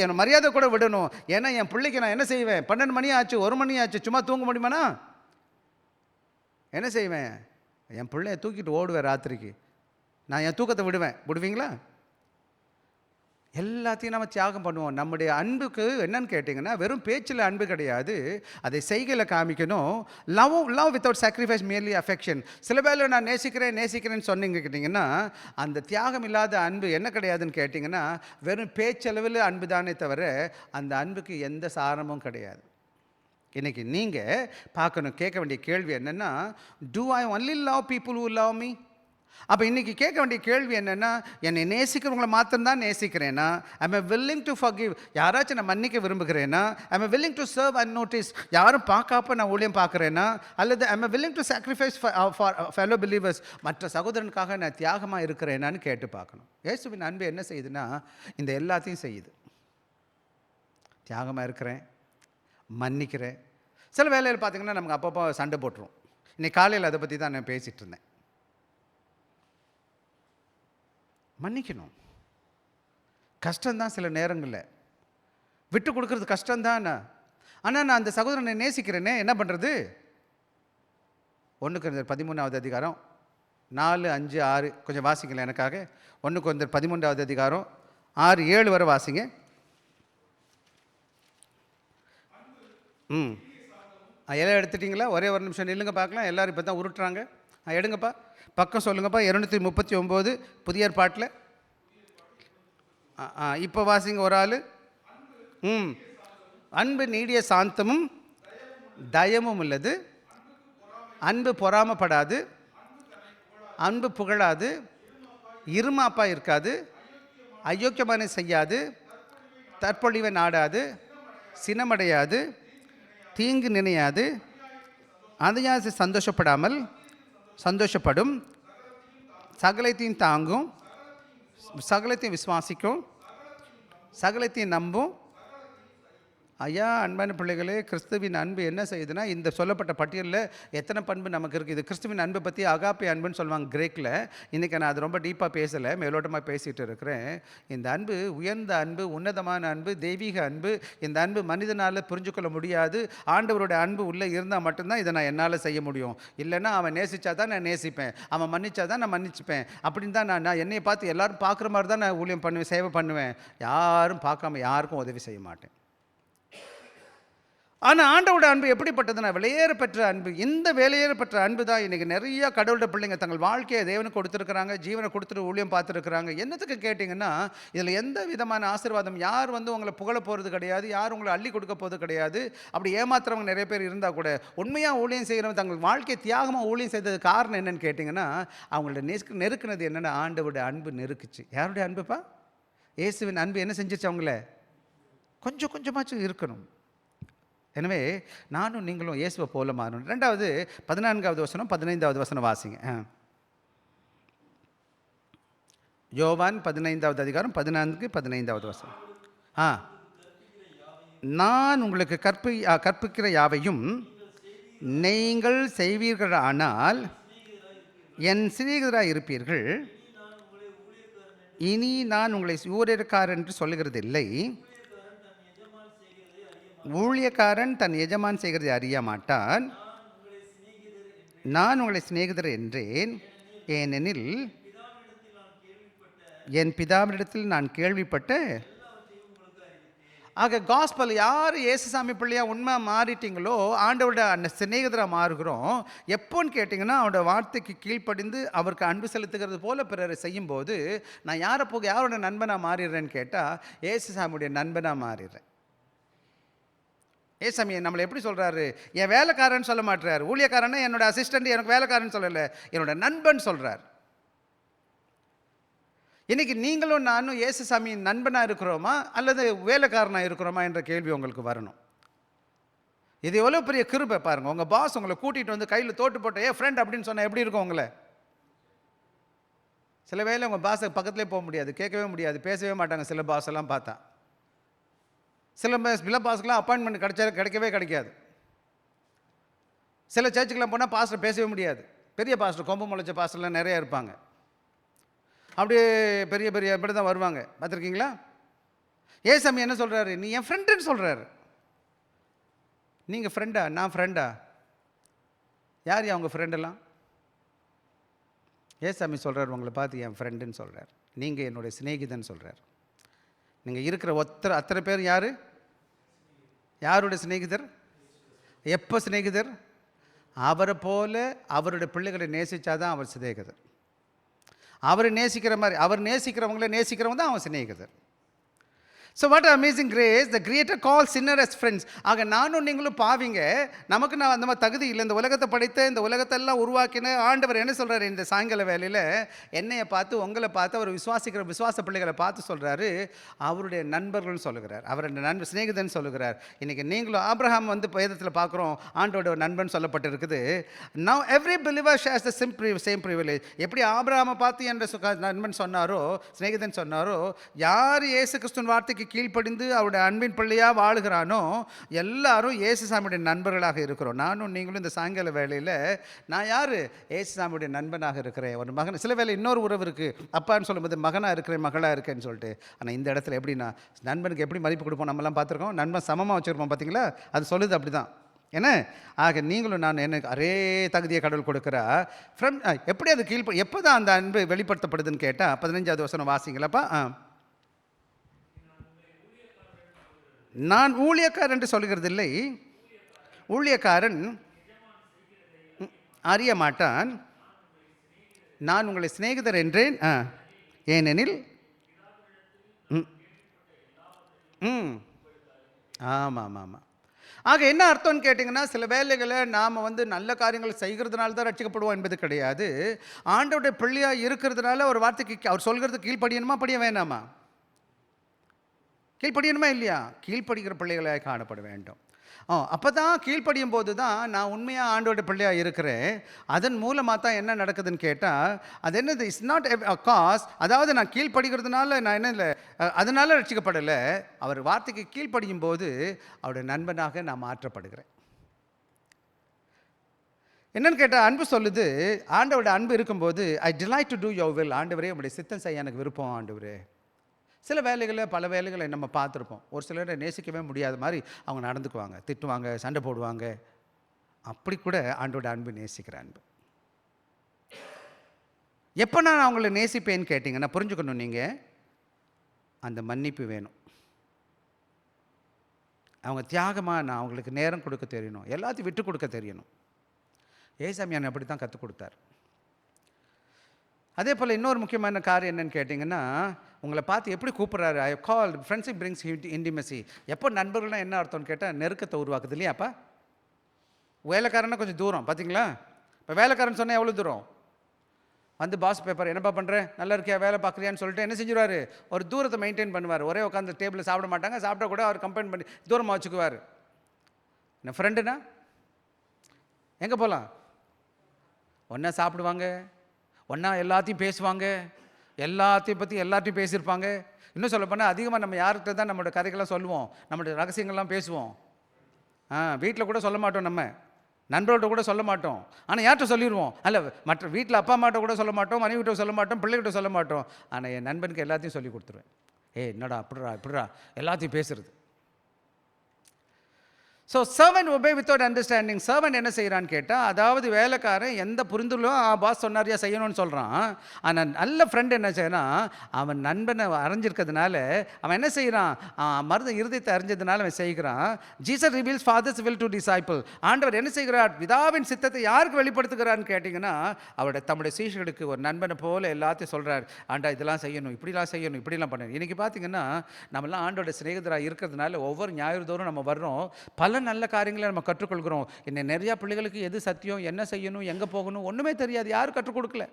என் மரியாதை கூட விடணும். ஏன்னா என் பிள்ளைக்கு நான் என்ன செய்வேன், 12 மணி ஆச்சு, 1 மணி ஆச்சு, சும்மா தூங்க முடியுமாண்ணா? என்ன செய்வேன், என் பிள்ளைய தூக்கிட்டு ஓடுவேன் ராத்திரிக்கு. நான் என் தூக்கத்தை விடுவீங்களா? எல்லாத்தையும் நம்ம தியாகம் பண்ணுவோம். நம்முடைய அன்புக்கு என்னன்னு கேட்டிங்கன்னா, வெறும் பேச்சில் அன்பு கிடையாது, அதை செய்கையில் காமிக்கணும். Love without sacrifice merely affection. சில வேளை நான் நேசிக்கிறேன்னு சொன்னீங்க கேட்டிங்கன்னா, அந்த தியாகம் இல்லாத அன்பு என்ன கிடையாதுன்னு கேட்டிங்கன்னா, வெறும் பேச்சளவில் அன்பு தானே தவிர அந்த அன்புக்கு எந்த சாரமும் கிடையாது. இன்றைக்கி நீங்கள் பார்க்கணும், கேட்க வேண்டிய கேள்வி என்னென்னா, do I only love people who love me? அப்போ இன்றைக்கி கேட்க வேண்டிய கேள்வி என்னென்னா, என்னை நேசிக்கிறவங்களை மாத்திரம்தான் நேசிக்கிறேன்னா? ஐம் வில்லிங் டு ஃபர்கிவ், யாராச்சும் நான் மன்னிக்க விரும்புகிறேன்னா? I'm willing to serve unnoticed, யாரும் பார்க்காப்ப நான் ஊழியம் பார்க்குறேன்னா? அல்லது I'm willing to sacrifice for fellow believers, மற்ற சகோதரனுக்காக நான் தியாகமாக இருக்கிறேனான்னு கேட்டு பார்க்கணும். இயேசுவின் அன்பு என்ன செய்யுதுன்னா, இந்த எல்லாத்தையும் செய்யுது. தியாகமாக இருக்கிறேன், மன்னிக்கிறேன். சில வேலையில் பார்த்திங்கன்னா நமக்கு அப்பப்போ சண்டை போட்டுரும். இன்றைக்கி காலையில் அதை பற்றி தான் நான் பேசிகிட்டு இருந்தேன். மன்னிக்கணும். கஷ்டம்தான், சில நேரங்களில் விட்டு கொடுக்கறது கஷ்டம்தான். ஆனால் நான் அந்த சகோதரனை நேசிக்கிறேனே, என்ன பண்ணுறது? 1 Corinthians 13வது அதிகாரம் 4, 5, 6 கொஞ்சம் வாசிக்கல எனக்காக. 1 Corinthians 13வது அதிகாரம் 6, 7 வரை வாசிங்க. எல்லாம் எடுத்துட்டிங்களா? ஒரே ஒரு நிமிஷம் நில்லுங்க பார்க்கலாம். எல்லோரும் இப்போ தான் உருட்டுறாங்க. எடுங்கப்பா, பக்கம் சொல்லுங்கப்பா. 239 புதிய ஏற்பாட்டில். இப்போ வாசிங்க ஒரு ஆள். அன்பு நீடிய சாந்தமும் தயமும் உள்ளது, அன்பு பொறாமப்படாது, அன்பு புகழாது, இருமாப்பா இருக்காது, அயோக்கியமான செய்யாது, தற்பொழிவை நாடாது, சினமடையாது, தீங்கு நினையாது, அதையாசி சந்தோஷப்படும், சகலத்தையும் தாங்கும், சகலத்தையும் விசுவாசிக்கும், சகலத்தையும் நம்பும். ஐயா, அன்பான பிள்ளைகளே, கிறிஸ்துவின் அன்பு என்ன செய்யுதுன்னா, இந்த சொல்லப்பட்ட பட்டியலில் எத்தனை பண்பு நமக்கு இருக்குது. இது கிறிஸ்துவின் அன்பை பற்றி அகாப்பே அன்புன்னு சொல்லுவாங்க கிரேக்கில். இன்றைக்கி நான் அது ரொம்ப டீப்பாக பேசலை, மேலோட்டமாக பேசிகிட்டு இருக்கிறேன். இந்த அன்பு உயர்ந்த அன்பு, உன்னதமான அன்பு, தெய்வீக அன்பு. இந்த அன்பு மனிதனால் புரிஞ்சுக்கொள்ள முடியாது. ஆண்டவரோட அன்பு உள்ளே இருந்தால் மட்டும்தான் இதை நான் என்னால் செய்ய முடியும். இல்லைன்னா அவன் நேசித்தா தான் நான் நேசிப்பேன், அவன் மன்னிச்சா தான் நான் மன்னிச்சுப்பேன். அப்படின்னு தான் நான் என்னையை பார்த்து எல்லோரும் பார்க்குற மாதிரி தான் நான் ஊழியம் பண்ணுவேன், சேவை பண்ணுவேன். யாரும் பார்க்காம யாருக்கும் உதவி செய்ய மாட்டேன். ஆனால் ஆண்டவோட அன்பு எப்படிப்பட்டதுன்னா, வெளியேறப்பெற்ற அன்பு. இந்த வெளியேறப்பெற்ற அன்பு தான் இன்றைக்கி நிறையா கடவுளோட பிள்ளைங்க தங்கள் வாழ்க்கையை தேவனுக்கு கொடுத்துருக்குறாங்க, ஜீவனை கொடுத்துட்டு ஊழியம் பார்த்துருக்குறாங்க. என்னத்துக்கு கேட்டிங்கன்னா, இதில் எந்த விதமான ஆசீர்வாதம், யார் உங்களை புகழ போகிறது கிடையாது, யார் உங்களை அள்ளி கொடுக்க போகிறது கிடையாது. அப்படி ஏமாத்துறவங்க நிறைய பேர் இருந்தால் கூட, உண்மையாக ஊழியம் செய்கிறவங்க தங்கள் வாழ்க்கையை தியாகமாக ஊழியம் செய்தது காரணம் என்னென்னு கேட்டிங்கன்னா, அவங்களோட நெருக்குனது என்னென்னா, ஆண்டவோட அன்பு நெருக்குச்சு. யாருடைய அன்புப்பா? இயேசுவின் அன்பு என்ன செஞ்சிச்சு? அவங்கள கொஞ்சம் கொஞ்சமாச்சும் இருக்கணும். எனவே நானும் நீங்களும் இயேசுவை போல மாறணும். 2வது 14வது வசனம் 15வது வசனம் வாசிங்க. யோவான் 15வது அதிகாரம் 14, 15வது வசனம். நான் உங்களுக்கு கற்பிக்கிற யாவையும் நீங்கள் செய்வீர்களானால் என் சிநேகிதராக இருப்பீர்கள். இனி நான் உங்களை ஊழியக்காரர் என்று சொல்லுகிறதில்லை. ஊழியக்காரன் தன் எஜமான் செய்கிறதை அறிய மாட்டான். நான் உங்களை சிநேகிதர் என்றேன், ஏனெனில் என் பிதாவினிடத்தில் நான் கேள்விப்பட்ட. ஆக காஸ்பல், யார் இயேசுசாமி பிள்ளையா உண்மை மாறிட்டீங்களோ, ஆண்டவரோட அந்த சிநேகிதராக மாறுகிறோம். எப்போன்னு கேட்டிங்கன்னா, அவரோட வார்த்தைக்கு கீழ்ப்படிந்து அவருக்கு அன்பு செலுத்துகிறது போல பிறரை செய்யும்போது நான் யாரோட நண்பனாக மாறிடுறேன்னு கேட்டால், இயேசுசாமியுடைய நண்பனாக மாறிடுறேன். ஏசாமி நம்மளை எப்படி சொல்கிறாரு? என் வேலைக்காரன் சொல்ல மாட்டார். ஊழியக்காரன்னு என்னோட அசிஸ்டண்ட், எனக்கு வேலைக்காரன் சொல்லலை, என்னோட நண்பன் சொல்கிறார். இன்றைக்கி நீங்களும் நானும் இயேசுசாமியின் நண்பனாக இருக்கிறோமா அல்லது வேலைக்காரனாக இருக்கிறோமா என்ற கேள்வி உங்களுக்கு வரணும். இது எவ்வளோ பெரிய கிருபை பாருங்கள். உங்கள் பாஸ் உங்களை கூட்டிகிட்டு வந்து கையில் தோட்டு போட்ட ஃப்ரெண்ட் அப்படின்னு சொன்னால் எப்படி இருக்கும் உங்களை? சில வேளை உங்கள் பாஸை பக்கத்துலேயே போக முடியாது, கேட்கவே முடியாது, பேசவே மாட்டாங்க. சில பாஸ் எல்லாம் பார்த்தா சில பாஸ்க்கெலாம் அப்பாயின்மெண்ட் கிடைக்கவே கிடைக்காது. சில சர்ச்சுக்கெலாம் போனால் பாஸ்டர் பேசவே முடியாது. பெரிய பாஸ்டர், கொம்பு முளைச்ச பாஸ்டர்லாம் நிறையா இருப்பாங்க. அப்படியே பெரிய பெரிய இப்படி தான் வருவாங்க. பார்த்துருக்கீங்களா? ஏசாமி என்ன சொல்கிறாரு? நீ என் ஃப்ரெண்டுன்னு சொல்கிறாரு. நீங்கள் ஃப்ரெண்டா? நான் ஃப்ரெண்டா? யார் அவங்க ஃப்ரெண்டெல்லாம்? ஏசாமி சொல்கிறார், உங்களை பார்த்து என் ஃப்ரெண்டுன்னு சொல்கிறார். நீங்கள் என்னுடைய சிநேகிதன் சொல்கிறார். நீங்கள் இருக்கிற அத்தனை பேர் யார்? யாருடைய சிநேகிதர்? எப்போ சிநேகிதர்? அவரை போல அவருடைய பிள்ளைகளை நேசித்தாதான் அவர் சிநேகிதர். அவரை நேசிக்கிற மாதிரி, அவர் நேசிக்கிறவங்கள நேசிக்கிறவங்க தான் அவன் சிநேகிதர். So what amazing grace, the creator call sinner as friends. ஆக நானும் நீங்களும் பாவிங்க, நமக்கு நான் அந்த மாதிரி தகுதி இல்லை. இந்த உலகத்தை படைத்த, இந்த உலகத்தெல்லாம் உருவாக்கின ஆண்டவர் என்ன சொல்கிறாரு இந்த சாயங்கால வேலையில்? என்னையை பார்த்து, உங்களை பார்த்து, அவர் விசுவாசிக்கிற விசுவாச பிள்ளைகளை பார்த்து சொல்கிறாரு, அவருடைய நண்பர்கள்னு சொல்லுகிறார், அவருடைய சிநேகிதன் சொல்லுகிறார். இன்றைக்கி நீங்களும் ஆபிரகாம் வந்து வேதத்தில் பார்க்குறோம், ஆண்டோட நண்பன் சொல்லப்பட்டிருக்குது. Now every believer shares the same privilege. எப்படி ஆபிரகாமை பார்த்து என்ற நண்பன் சொன்னாரோ, சிநேகிதன் சொன்னாரோ, யார் இயேசு கிறிஸ்துவின் வார்த்தைக்கு கீழ்ப்படிந்து அவருடைய அன்பின் பிள்ளையாக வாழுகிறானோ எல்லாரும் இயேசுசாமியுடைய நண்பர்களாக இருக்கிறோம். நானும் நீங்களும் இந்த சாயங்கால வேளையில் நான் யார்? இயேசுசாமியுடைய நண்பனாக இருக்கிறேன். ஒரு மகன், சில வேளை இன்னொரு உறவு இருக்குது, அப்பான்னு சொல்லும்போது மகனாக இருக்கிறேன், மகளாக இருக்கேன்னு சொல்லிட்டு. ஆனால் இந்த இடத்துல எப்படின்னா, நண்பனுக்கு எப்படி மதிப்பு கொடுப்போம் நம்மலாம் பார்த்துருக்கோம். நண்பன் சமமாக வச்சுருப்போம், பார்த்தீங்களா? அது சொல்லுது அப்படி தான். என்ன ஆக நீங்களும் நான் எனக்கு அரே தகுதியை கடவுள் கொடுக்குறா. எப்படி அது எப்போ தான் அந்த அன்பு வெளிப்படுத்தப்படுதுன்னு கேட்டால் 15வது வசனம் வாசிங்களப்பா. நான் ஊழியக்காரன் என்று சொல்கிறது இல்லை, ஊழியக்காரன் அறிய மாட்டான், நான் உங்களை சிநேகிதர் என்றேன், ஏனெனில் ஆமாம் ஆமாம் ஆமாம். ஆக என்ன அர்த்தம்னு கேட்டிங்கன்னா, சில வேலைகளை நாம் வந்து நல்ல காரியங்கள் செய்கிறதுனால தான் ரட்சிக்கப்படுவோம் என்பது கிடையாது. ஆண்டவருடைய பிள்ளையாக இருக்கிறதுனால ஒரு வார்த்தைக்கு அவர் சொல்கிறது கீழ்ப்படியணுமா படிய வேணாமா? கீழ்ப்படியணுமா இல்லையா? கீழ்ப்படுகிற பிள்ளைகளாக காணப்பட வேண்டும். அப்போ தான் கீழ்ப்படியும் போது தான் நான் உண்மையாக ஆண்டோட பிள்ளையாக இருக்கிறேன். அதன் மூலமாக தான் என்ன நடக்குதுன்னு கேட்டால், அது என்னது? It's not cause. அதாவது நான் கீழ்ப்படுகிறதுனால நான் என்ன இல்லை, அதனால் ரட்சிக்கப்படலை. அவர் வார்த்தைக்கு கீழ்ப்படியும் போது அவருடைய நண்பனாக நான் மாற்றப்படுகிறேன். என்னன்னு கேட்டால், அன்பு சொல்லுது, ஆண்டவரோட அன்பு இருக்கும்போது I delight to do your will. ஆண்டவரே உங்களுடைய சித்தம் செய்ய எனக்கு விருப்பம் ஆண்டவரே. சில வேலைகளில் பல வேலைகளை நம்ம பார்த்துருப்போம். ஒரு சிலரை நேசிக்கவே முடியாத மாதிரி அவங்க நடந்துக்குவாங்க, திட்டுவாங்க, சண்டை போடுவாங்க. அப்படி கூட ஆண்டோட அன்பு நேசிக்கிற அன்பு. எப்போ நான் அவங்கள நேசிப்பேன்னு கேட்டிங்கன்னா புரிஞ்சுக்கணும், நீங்கள் அந்த மன்னிப்பு வேணும். அவங்க தியாகமாக நான் அவங்களுக்கு நேரம் கொடுக்க தெரியணும், எல்லாத்தையும் விட்டு கொடுக்க தெரியணும். ஏசாமியான் அப்படி தான் கற்றுக் கொடுத்தார். அதே போல் இன்னொரு முக்கியமான காரியம் என்னன்னு கேட்டிங்கன்னா, உங்களை பார்த்து எப்படி கூப்பிட்றாரு? ஐ கால் ஃப்ரெண்ட்ஷிப் பிரிங்ஸ் இன்டிமசி. எப்போ நண்பர்கள்னால் என்ன அர்த்தம்னு கேட்டால் நெருக்கத்தை உருவாக்குது இல்லையாப்பா? வேலைக்காரன்னா கொஞ்சம் தூரம், பார்த்தீங்களா? இப்போ வேலைக்காரன் சொன்னால் எவ்வளோ தூரம் வந்து பாஸ் பேப்பர் என்னப்பா பண்ணுறேன், நல்லா இருக்கியா, வேலை பார்க்குறியான்னு சொல்லிட்டு என்ன செஞ்சுருவார்? ஒரு தூரத்தை மெயின்டைன் பண்ணுவார். ஒரே உட்காந்து டேபிளில் சாப்பிட மாட்டாங்க, சாப்பிட்டா கூட அவர் கம்பைன் பண்ணி தூரமாக வச்சுக்குவார். என்ன ஃப்ரெண்டுனா எங்கே போகலாம்? ஒன்றா சாப்பிடுவாங்க, ஒன்றா எல்லாத்தையும் பேசுவாங்க, எல்லாத்தையும் பற்றி எல்லாத்தையும் பேசியிருப்பாங்க. இன்னும் சொல்ல போனால் அதிகமாக நம்ம யார்கிட்ட தான் நம்மளோட கதைகள்லாம் சொல்லுவோம், நம்மளுடைய ரகசியங்கள்லாம் பேசுவோம். வீட்டில் கூட சொல்ல மாட்டோம், நம்ம நண்பர்கள்ட்ட கூட சொல்ல மாட்டோம். ஆனால் யார்கிட்ட சொல்லிடுவோம்? அல்ல, மற்ற வீட்டில் அப்பா அம்மாட்ட கூட சொல்ல மாட்டோம், மனைவிட்ட சொல்ல மாட்டோம், பிள்ளைகிட்ட சொல்ல மாட்டோம். ஆனால் என் நண்பனுக்கு எல்லாத்தையும் சொல்லி கொடுத்துருவேன். என்னடா இப்படிடா எல்லாத்தையும் பேசுறது. So servant obey without understanding. Servant என்ன செய்கிறான்னு கேட்டால், அதாவது வேலைக்காரன் எந்த புரிந்துள்ளோ பாஸ் சொன்னாரியா செய்யணும்னு சொல்கிறான். ஆனால் நல்ல ஃப்ரெண்ட் என்ன செய்யறான், அவன் நண்பனை அறிஞ்சிருக்கிறதுனால அவன் என்ன செய்கிறான், இருதயத்தை அறிஞ்சதுனால அவன் செய்கிறான். Jesus reveals fathers will do disciple. ஆண்டவர் என்ன செய்கிறார், பிதாவின் சித்தத்தை யாருக்கு வெளிப்படுத்துகிறான்னு கேட்டிங்கன்னா, தம்முடைய சீஷர்களுக்கு ஒரு நண்பனை போல எல்லாத்தையும் சொல்கிறார். ஆண்டா இதெல்லாம் செய்யணும், இப்படிலாம் செய்யணும், இப்படிலாம் பண்ணணும். இன்றைக்கி பார்த்தீங்கன்னா நம்மளாம் ஆண்டோட சிநேகிதராக இருக்கிறதுனால ஒவ்வொரு ஞாயிறு தோறும் நம்ம வர்றோம், பல நல்ல காரியங்களை நம்ம கற்றுக்கொள்கிறோம். இன்னும் நிறையா பிள்ளைகளுக்கு எது சத்தியம், என்ன செய்யணும், எங்கே போகணும் ஒன்றுமே தெரியாது, யாரும் கற்றுக் கொடுக்கல.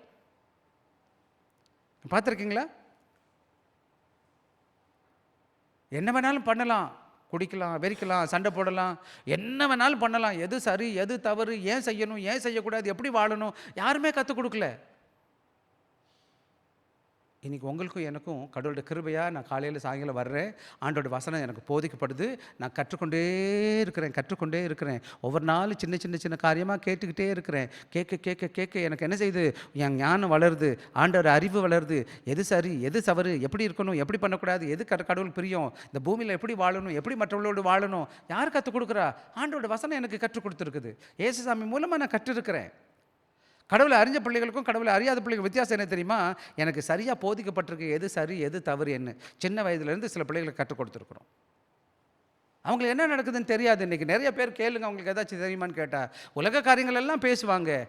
பார்த்துருக்கீங்களா? என்ன வேணாலும் பண்ணலாம், குடிக்கலாம், வெறிக்கலாம், சண்டை போடலாம், என்ன வேணாலும் பண்ணலாம். எது சரி எது தவறு, ஏன் செய்யணும் ஏன் செய்யக்கூடாது, எப்படி வாழணும் யாருமே கற்றுக் கொடுக்கல. இன்றைக்கி உங்களுக்கும் எனக்கும் கடவுளுடைய கிருபையாக நான் காலையில் சாயங்காலம் வர்றேன். ஆண்டோட வசனம் எனக்கு போதிக்கப்படுது. நான் கற்றுக்கொண்டே இருக்கிறேன். ஒவ்வொரு நாளும் சின்ன சின்ன சின்ன காரியமாக கேட்டுக்கிட்டே இருக்கிறேன். கேட்க கேட்க கேட்க எனக்கு என்ன செய்யுது, என் ஞானம் வளருது, ஆண்டோட அறிவு வளருது. எது சரி எது தவறு, எப்படி இருக்கணும் எப்படி பண்ணக்கூடாது, எது கடவுள் பிரியம், இந்த பூமியில் எப்படி வாழணும், எப்படி மற்றவர்களோடு வாழணும், யார் கற்றுக் கொடுக்குறா? ஆண்டோட வசனம் எனக்கு கற்றுக் கொடுத்துருக்குது. இயேசுசாமி மூலமாக நான் கற்றிருக்கிறேன். கடவுளை அறிஞ்ச பிள்ளைகளுக்கும் கடவுளை அறியாத பிள்ளைகள் வித்தியாசம் என்ன தெரியுமா? எனக்கு சரியாக போதிக்கப்பட்டிருக்கு எது சரி எது தவறு என்ன. சின்ன வயதுலேருந்து சில பிள்ளைகளுக்கு கற்றுக் கொடுத்துருக்குறோம். அவங்களுக்கு என்ன நடக்குதுன்னு தெரியாது. இன்றைக்கி நிறைய பேர் கேளுங்க, அவங்களுக்கு ஏதாச்சும் தெரியுமான்னு கேட்டால் உலக காரியங்கள் எல்லாம் பேசுவாங்க,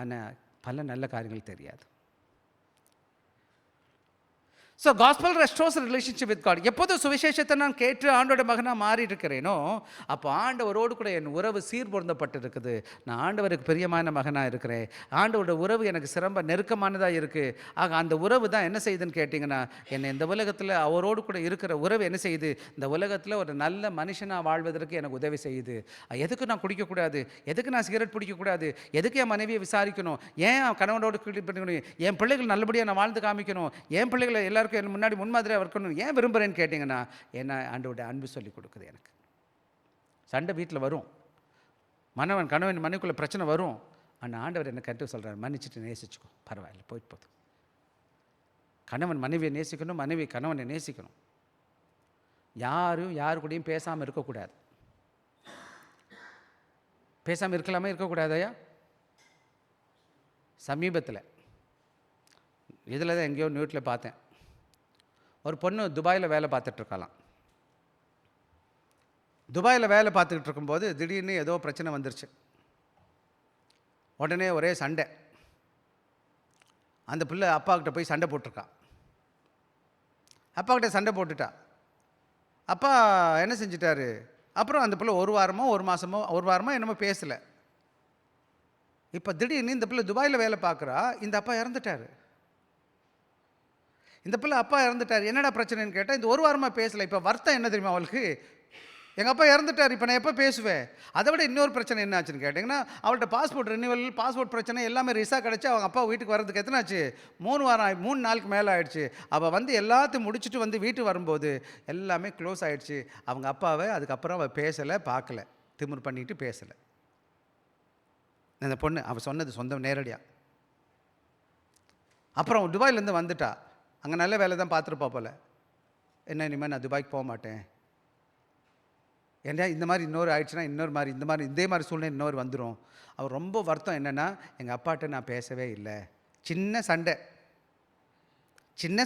ஆனால் பல நல்ல காரியங்கள் தெரியாது. So gospel restores relationship with God. எப்போதும் சுவிசேஷத்தை நான் கேட்டு ஆண்டோட மகனாக மாறி இருக்கிறேனோ, அப்போ ஆண்டவரோடு கூட என் உறவு சீர்பொருந்தப்பட்டு இருக்குது. நான் ஆண்டவருக்கு பிரியமான மகனாக இருக்கிறேன். ஆண்டவரோட உறவு எனக்கு சிறம்ப நெருக்கமானதாக இருக்குது. ஆக அந்த உறவு தான் என்ன செய்யுதுன்னு கேட்டிங்கன்னா, என்னை இந்த உலகத்தில் அவரோடு கூட இருக்கிற உறவு என்ன செய்யுது, இந்த உலகத்தில் ஒரு நல்ல மனுஷனாக வாழ்வதற்கு எனக்கு உதவி செய்யுது. எதுக்கு நான் குடிக்கக்கூடாது, எதுக்கு நான் சிகரெட் பிடிக்கக்கூடாது, எதுக்கு என் மனைவியை விசாரிக்கணும், ஏன் கணவனோடு பண்ணிக்கணும், என் பிள்ளைகள் நல்லபடியாக நான் வாழ்ந்து காமிக்கணும், என் பிள்ளைகளை எல்லாருக்கும் என் முன்னாடி முன்மாதிரியாக இருக்கணும் ஏன் விரும்புகிறேன்னு கேட்டிங்கன்னா, என்ன ஆண்டோட அன்பு சொல்லி கொடுக்குது. எனக்கு சண்டை வீட்டில் வரும், கணவன் மனைவிக்குள்ள பிரச்சனை வரும், ஆனால் ஆண்டவர் என்ன கட்டு சொல்கிறார், மன்னிச்சுட்டு நேசிச்சுக்கோ, பரவாயில்ல போயிட்டு போதும். கணவன் மனைவியை நேசிக்கணும், மனைவி கணவனை நேசிக்கணும். யாரு கூடயும் பேசாமல் இருக்கக்கூடாது. பேசாமல் இருக்கலாமே, இருக்கக்கூடாதையா? சமீபத்தில் இதில் தான் எங்கேயோ நியூட்டில் பார்த்தேன், ஒரு பொண்ணு துபாயில் வேலை பார்த்துட்ருக்கலாம். துபாயில் வேலை பார்த்துக்கிட்டு இருக்கும்போது திடீர்னு ஏதோ பிரச்சனை வந்துருச்சு. உடனே ஒரே சண்டை. அந்த பிள்ளை அப்பாக்கிட்ட போய் சண்டை போட்டிருக்கா. அப்பாக்கிட்ட சண்டை போட்டுட்டா. அப்பா என்ன செஞ்சிட்டாரு, அப்புறம் அந்த பிள்ளை ஒரு வாரமோ என்னமோ பேசலை. இப்போ திடீர்னு இந்த பிள்ளை துபாயில் வேலை பார்க்குறா, இந்த அப்பா இறந்துட்டார். இந்த பிள்ளை அப்பா இறந்துட்டார், என்னடா பிரச்சனைன்னு கேட்டால், இந்த ஒரு வாரமாக பேசலை. இப்போ வருத்தம் என்ன தெரியுமா அவளுக்கு, எங்கள் அப்பா இறந்துட்டார், இப்போ நான் எப்போ பேசுவேன். அதை விட இன்னொரு பிரச்சனை என்ன ஆச்சுன்னு கேட்டிங்கன்னா, அவள்கிட்ட பாஸ்போர்ட் ரினிவல், பாஸ்போர்ட் பிரச்சனை எல்லாமே ரிசா கிடச்சி அவங்க அப்பா வீட்டுக்கு வர்றதுக்கு எத்தனை ஆச்சு, 3 நாளுக்கு மேலே ஆயிடுச்சு. அவள் வந்து எல்லாத்தையும் முடிச்சுட்டு வந்து வீட்டுக்கு வரும்போது எல்லாமே க்ளோஸ் ஆகிடுச்சு. அவங்க அப்பாவை அதுக்கப்புறம் அவள் பேசலை, பார்க்கல, திமிர் பண்ணிட்டு பேசலை. அந்த பொண்ணு அவள் சொன்னது சொந்தம் நேரடியாக. அப்புறம் துபாயிலேருந்து வந்துட்டா. அங்கே நல்ல வேலை தான் பார்த்துருப்பா போல். என்ன இனிமேல் நான் துபாய்க்கு போக மாட்டேன், ஏன்னா இந்த மாதிரி இன்னொரு ஆயிடுச்சுன்னா இதே மாதிரி சூழ்நிலை இன்னொரு வந்துடும். அவர் ரொம்ப வருத்தம் என்னென்னா, எங்கள் அப்பாட்ட நான் பேசவே இல்லை. சின்ன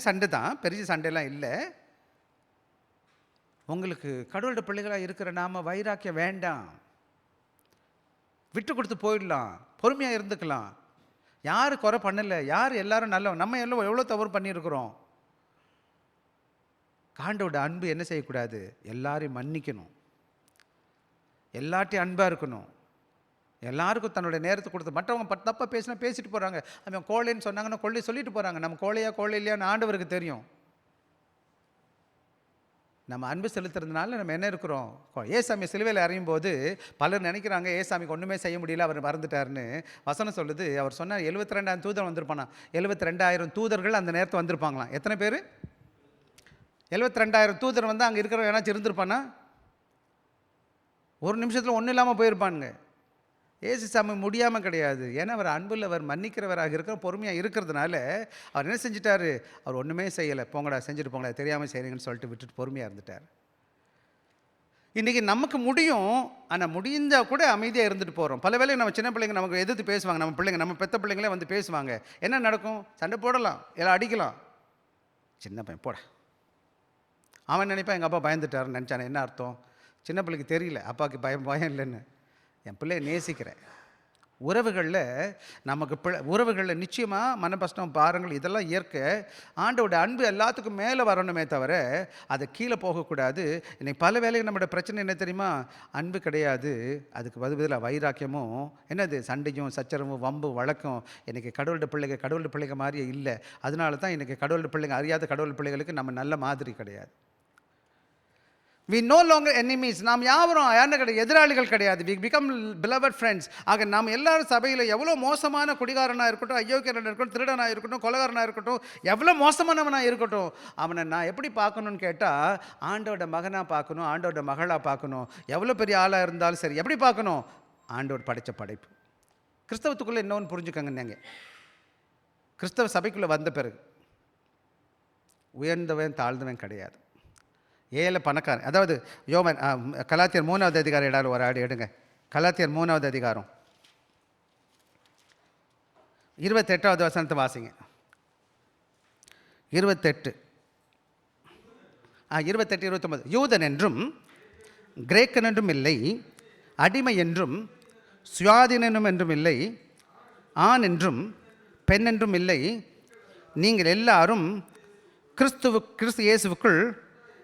சண்டை தான், பெரிய சண்டைலாம் இல்லை. உங்களுக்கு கடவுளோட பிள்ளைகளாக இருக்கிற நாம வைராக்கியம் வேண்டாம், விட்டு கொடுத்து போயிடலாம், பொறுமையாக இருந்துக்கலாம். யார் குறை பண்ணலை, யார் எல்லாரும் நல்லவங்க, நம்ம எல்லாம் எவ்வளோ தவறு பண்ணியிருக்கிறோம். ஆண்டோட அன்பு என்ன செய்யக்கூடாது, எல்லாரையும் மன்னிக்கணும், எல்லார்ட்டையும் அன்பாக இருக்கணும், எல்லாருக்கும் தன்னுடைய நேரத்தை கொடுத்து. மற்றவங்க தப்பாக பேசினா பேசிட்டு போகிறாங்க, அவன் கோழைன்னு சொன்னாங்கன்னா கொள்ளை சொல்லிட்டு போகிறாங்க. நம்ம கோழையா இல்லையான்னு ஆண்டவருக்கு தெரியும். நம்ம அன்பு செலுத்துறதுனால நம்ம என்ன இருக்கிறோம். ஏசாமி சிலுவையில் அறையும் போது பலர் நினைக்கிறாங்க ஏசாமிக்கு ஒன்றுமே செய்ய முடியல, அவர் மறந்துட்டார்னு. வசனம் சொல்லுது, அவர் சொன்னார் 72,000 தூதர் வந்திருப்பானா. 72,000 தூதர்கள் அந்த நேரத்தை வந்திருப்பாங்களாம். எத்தனை பேர்? 72,000 தூதர் வந்து அங்கே இருக்கிற ஏன்னாச்சும் இருந்திருப்பானா? ஒரு நிமிஷத்தில் ஒன்றும் இல்லாமல் போயிருப்பானுங்க. ஏசுசாமி முடியாமல் கிடையாது, ஏன்னா அவர் அன்புள்ள, அவர் மன்னிக்கிறவராக இருக்கிற, பொறுமையாக இருக்கிறதுனால அவர் என்ன செஞ்சிட்டார், அவர் ஒன்றுமே செய்யலை, போங்கடா செஞ்சுட்டு போங்கடா, தெரியாமல் செய்கிறீங்கன்னு சொல்லிட்டு விட்டுட்டு பொறுமையாக இருந்துட்டார். இன்றைக்கி நமக்கு முடியும், ஆனால் முடிஞ்சால் கூட அமைதியாக இருந்துட்டு போகிறோம். பல வேளை நம்ம சின்ன பிள்ளைங்க நமக்கு எதிர்த்து பேசுவாங்க, நம்ம பிள்ளைங்க, நம்ம பெற்ற பிள்ளைங்களே வந்து பேசுவாங்க. என்ன நடக்கும், சண்டை போடலாம், எல்லாம் அடிக்கலாம். சின்ன பையன் போட, அவன் நினைப்பான் எங்கள் அப்பா பயந்துட்டாருன்னு நினச்சானே. என்ன அர்த்தம், சின்ன பிள்ளைக்கு தெரியல அப்பாவுக்கு பயம் இல்லைன்னு. என் பிள்ளையை நேசிக்கிறேன். உறவுகளில் நிச்சயமாக மனப்பஷ்டம், பாருங்கள், இதெல்லாம் இயற்கை. ஆண்டோட அன்பு எல்லாத்துக்கும் மேலே வரணுமே தவிர அதை கீழே போகக்கூடாது. இன்றைக்கி பல வேலைகள் நம்மளோட பிரச்சனை என்ன தெரியுமா, அன்பு கிடையாது, அதுக்கு பதிலாக வைராக்கியமும் என்னது சண்டையும் சச்சரவும் வம்பு வழக்கம். இன்றைக்கி கடவுளோட பிள்ளைங்க மாதிரியே இல்லை. அதனால தான் இன்றைக்கி கடவுளோட பிள்ளைங்க, அறியாத கடவுள் பிள்ளைகளுக்கு நம்ம நல்ல மாதிரி கிடையாது. we no longer enemies. நாம் யாவரும் யாருன்னு கிடையாது, எதிராளிகள் கிடையாது. we become beloved friends. ஆக நாம் எல்லாரும் சபையில் எவ்வளோ மோசமான குடிகாரனாக இருக்கட்டும், அயோக்கியனாக இருக்கட்டும், திருடனாக இருக்கட்டும், கொலகாரனாக இருக்கட்டும், எவ்வளோ மோசமானவனாக இருக்கட்டும், அவனை நான் எப்படி பார்க்கணும்னு கேட்டால் ஆண்டோட மகனாக பார்க்கணும், ஆண்டோட மகளாக பார்க்கணும். எவ்வளோ பெரிய ஆளாக இருந்தாலும் சரி, எப்படி பார்க்கணும்? ஆண்டோர் படைத்த படைப்பு. கிறிஸ்தவத்துக்குள்ளே இன்னொன்று புரிஞ்சுக்கங்க. நீங்கள் கிறிஸ்தவ சபைக்குள்ளே வந்த பிறகு உயர்ந்தவன் தாழ்ந்தவன் கிடையாது, ஏழை பணக்காரன். அதாவது யோவான் கலாத்தியர் 3வது அதிகாரம் இடாலும் ஒரு ஆடு எடுங்க. கலாத்தியர் 3வது அதிகாரம் 28வது வசனத்தை வாசிங்க. 28 29. யூதன் என்றும் கிரேக்கன் என்றும் இல்லை, அடிமை என்றும் சுயாதீனனும் என்றும் இல்லை, ஆண் என்றும் பெண் என்றும் இல்லை, நீங்கள் எல்லாரும் கிறிஸ்து இயேசுவுக்குள்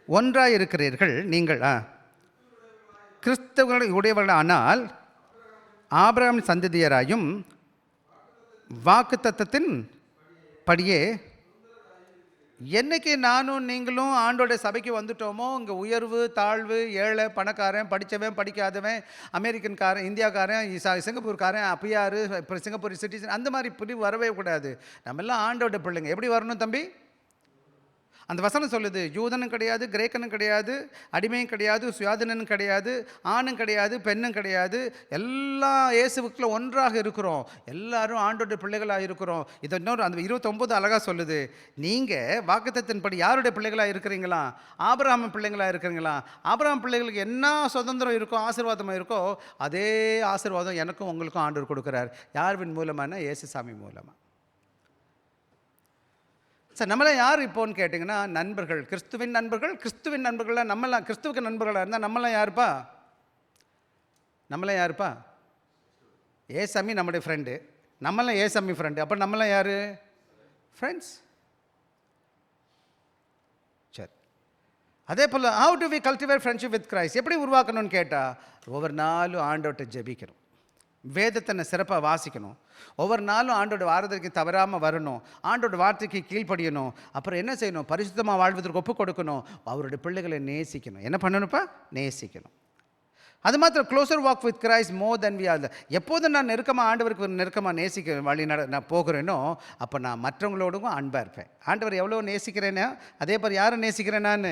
ஒன்றாக இருக்கிறீர்கள். நீங்கள் கிறிஸ்தவர்கள் உடையவர்கள் ஆனால் ஆபிரகாமின் சந்ததியராயும் வாக்குத்தத்தத்தின் படியே. என்னைக்கு நானும் நீங்களும் ஆண்டோட சபைக்கு வந்துட்டோமோ, இங்கே உயர்வு தாழ்வு, ஏழை பணக்காரன், படித்தவன் படிக்காதவன், அமெரிக்கன்காரன், இந்தியாக்காரன், சிங்கப்பூர்காரன், அப்பியார், இப்போ சிங்கப்பூர் சிட்டிசன், அந்த மாதிரி பிரிவு வரவே கூடாது. நம்ம எல்லாம் ஆண்டோட பிள்ளைங்க. எப்படி வரணும் தம்பி? அந்த வசனம் சொல்லுது, யூதனும் கிடையாது, கிரேக்கனும் கிடையாது, அடிமையும் கிடையாது, சுயாதீனனும் கிடையாது, ஆணும் கிடையாது, பெண்ணும் கிடையாது, எல்லா இயேசுவுக்குள்ள ஒன்றாக இருக்கிறோம். எல்லாரும் ஆண்டோட பிள்ளைகளாக இருக்கிறோம். இதை இன்னொரு அந்த 29 அழகாக சொல்லுது. நீங்கள் வாக்குத்தத்தின்படி யாருடைய பிள்ளைகளாக இருக்கிறீங்களா? ஆபிரகாம் பிள்ளைகளாக இருக்கிறீங்களா? ஆபிரகாம் பிள்ளைகளுக்கு என்ன சுதந்திரம் இருக்கோ, ஆசீர்வாதமாக இருக்கோ, அதே ஆசீர்வாதம் எனக்கும் உங்களுக்கும் ஆண்டவர் கொடுக்குறார். யார்வின் மூலமான? இயேசுசாமி மூலமாக. சார் நம்மளாம் யார் இப்போன்னு கேட்டிங்கன்னா, நண்பர்கள், கிறிஸ்துவின் நண்பர்கள். கிறிஸ்துவின் நண்பர்கள்லாம் நம்மளாம் கிறிஸ்துவுக்கு நண்பர்களாக இருந்தால் நம்மளாம் யாருப்பா? நம்மளாம் யாருப்பா? ஏசாமி நம்முடைய ஃப்ரெண்டு, நம்மளாம் ஏசாமி ஃப்ரெண்டு. அப்போ நம்மளாம் யார்? ஃப்ரெண்ட்ஸ். சரி, அதே போல் how do we cultivate friendship with Christ? எப்படி உருவாக்கணும்னு கேட்டால், ஒவ்வொரு நாளும் ஆண்டவர்கிட்ட ஜெபிக்கணும், வேதத்தை சிறப்பாக வாசிக்கணும், ஒவ்வொரு நாளும் ஆண்டோட வாரத்திற்கு தவறாமல் வரணும், ஆண்டோட வார்த்தைக்கு கீழ்ப்படியணும். அப்புறம் என்ன செய்யணும்? பரிசுத்தமாக வாழ்வதற்கு ஒப்பு கொடுக்கணும், அவருடைய பிள்ளைகளை நேசிக்கணும். என்ன பண்ணணும்ப்பா? நேசிக்கணும். அது மாத்திரம் closer walk with Christ more than we are. எப்போது நான் நெருக்கமாக ஆண்டவருக்கு நெருக்கமாக நேசிக்க வழி நான் போகிறேனோ, அப்போ நான் மற்றவங்களோடும் அன்பாக இருப்பேன். ஆண்டவர் எவ்வளோ நேசிக்கிறேன்னா அதே மாதிரி யாரை நேசிக்கிறேன்? நான்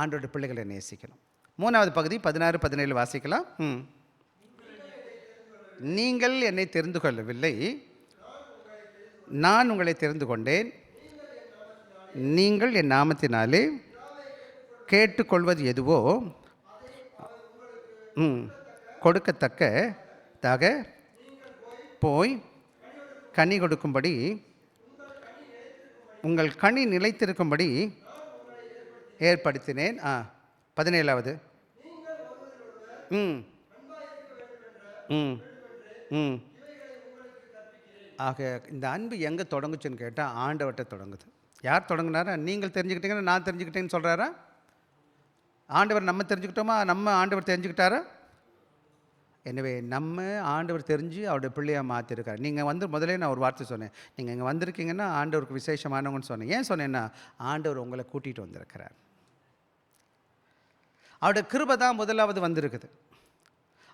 ஆண்டோட பிள்ளைகளை நேசிக்கணும். 3வது பகுதி 16, 17 வாசிக்கலாம். நீங்கள் என்னை தெரிந்து கொள்ளவில்லை, நான் உங்களை தெரிந்து கொண்டேன். நீங்கள் என் நாமத்தினாலே கேட்டுக்கொள்வது எதுவோ கொடுக்கத்தக்கதாக போய் கனி கொடுக்கும்படி, உங்கள் கனி நிலைத்திருக்கும்படி ஏற்படுத்தினேன். 17வது. ஆக இந்த அன்பு எங்கே தொடங்குச்சுன்னு கேட்டால் ஆண்டவர்கிட்ட தொடங்குது. யார் தொடங்கினாரா? நீங்கள் தெரிஞ்சுக்கிட்டீங்கன்னா நான் தெரிஞ்சுக்கிட்டேன்னு சொல்கிறாரா? ஆண்டவர் நம்ம தெரிஞ்சுக்கிட்டோமா? நம்ம ஆண்டவர் தெரிஞ்சுக்கிட்டாரா? எனவே நம்ம ஆண்டவர் தெரிஞ்சு அவருடைய பிள்ளையாக மாற்றிருக்கார். நீங்கள் முதலே நான் ஒரு வார்த்தை சொன்னேன், நீங்கள் இங்கே வந்திருக்கீங்கன்னா ஆண்டவருக்கு விசேஷமானவங்கன்னு சொன்னேன். ஏன் சொன்னேன்னா, ஆண்டவர் உங்களை கூட்டிகிட்டு வந்திருக்கிறார். அவருடைய கிருபை தான் முதலாவது வந்திருக்குது.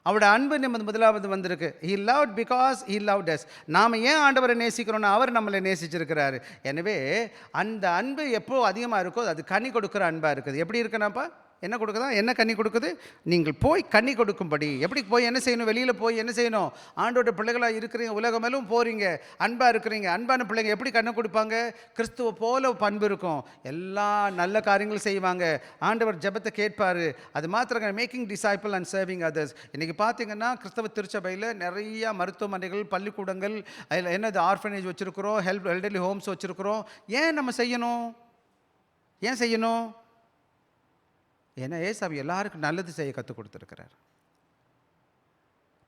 அவருடைய அன்பு நம்ம முதலாவது வந்திருக்கு. He loved because he loved us. நாம் ஏன் ஆண்டவரை நேசிக்கிறோன்னா, அவர் நம்மளை நேசிச்சிருக்கிறாரு. எனவே அந்த அன்பு எப்போ அதிகமாக இருக்கோ அது கனி கொடுக்குற அன்பாக இருக்குது. எப்படி இருக்குனாப்பா? என்ன கொடுக்குதா? என்ன கனி கொடுக்குது? நீங்கள் போய் கனி கொடுக்கும்படி. எப்படி போய் என்ன செய்யணும்? வெளியில் போய் என்ன செய்யணும்? ஆண்டோட பிள்ளைகளாக இருக்கிறீங்க, உலகமெல்லாம் போகிறீங்க, அன்பாக இருக்கிறீங்க. அன்பான பிள்ளைங்க எப்படி கண்ணை கொடுப்பாங்க? கிறிஸ்துவ போல பண்பு இருக்கும், எல்லா நல்ல காரியங்களும் செய்வாங்க, ஆண்டவர் ஜெபத்தை கேட்பார். அது மாத்திரம் making disciple and serving others. இன்றைக்கி பார்த்தீங்கன்னா கிறிஸ்தவ திருச்சபையில் நிறையா மருத்துவமனைகள், பள்ளிக்கூடங்கள், அதில் என்னது ஆர்ஃபனேஜ் வச்சுருக்கிறோம், எல்டர்லி ஹோம்ஸ் வச்சுருக்கிறோம். ஏன் நம்ம செய்யணும்? ஏன் செய்யணும்? ஏன்னா ஏசாமி எல்லாருக்கும் நல்லது செய்ய கற்றுக் கொடுத்துருக்கிறார்.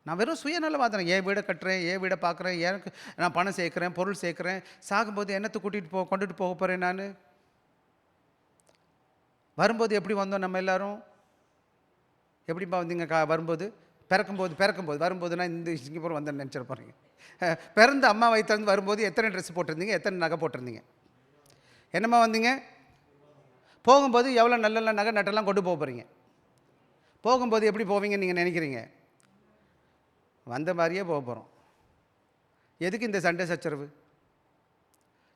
நான் வெறும் சுயநலவாதம், என் வீடை கட்டுறேன், என் வீடை பார்க்குறேன், எனக்கு நான் பணம் சேர்க்குறேன், பொருள் சேர்க்குறேன், சாகும்போது என்னத்தை கொண்டுட்டு போக போகிறேன்? நான் வரும்போது எப்படி வந்தோம்? நம்ம எல்லோரும் எப்படிப்பா வந்தீங்க? வரும்போது பிறக்கும்போது வரும்போதுனா இந்த சிங்கப்பூர் வந்தேன்னு நினச்சிட போகிறீங்க. பிறந்த அம்மா வயிற்றுலேருந்து வரும்போது எத்தனை ட்ரெஸ் போட்டிருந்தீங்க? எத்தனை நகை போட்டிருந்தீங்க? என்னம்மா வந்தீங்க? போகும்போது எவ்வளோ நல்ல நல்ல நகை நட்டெல்லாம் கொண்டு போக போகிறீங்க. போகும்போது எப்படி போவீங்கன்னு நீங்கள் நினைக்கிறீங்க? வந்த மாதிரியே போக போகிறோம். எதுக்கு இந்த சண்டை சச்சரவு?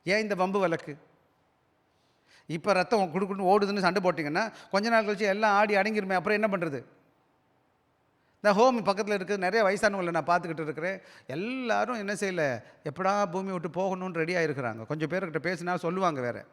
ஏன் இந்த வம்பு வழக்கு? இப்போ ரத்தம் குடுக்குன்னு ஓடுதுன்னு சண்டை போட்டிங்கன்னா கொஞ்ச நாள் கழிச்சு எல்லாம் ஆடி அடங்கிருமே. அப்புறம் என்ன பண்ணுறது? இந்த ஹோம் பக்கத்தில் இருக்குது, நிறைய வயசானவங்களை நான் பார்த்துக்கிட்டு இருக்கிறேன். எல்லாரும் என்ன செய்யலை, எப்படா பூமி விட்டு போகணும்னு ரெடியாக இருக்கிறாங்க. கொஞ்சம் பேர்கிட்ட பேசினா சொல்லுவாங்க வேறு.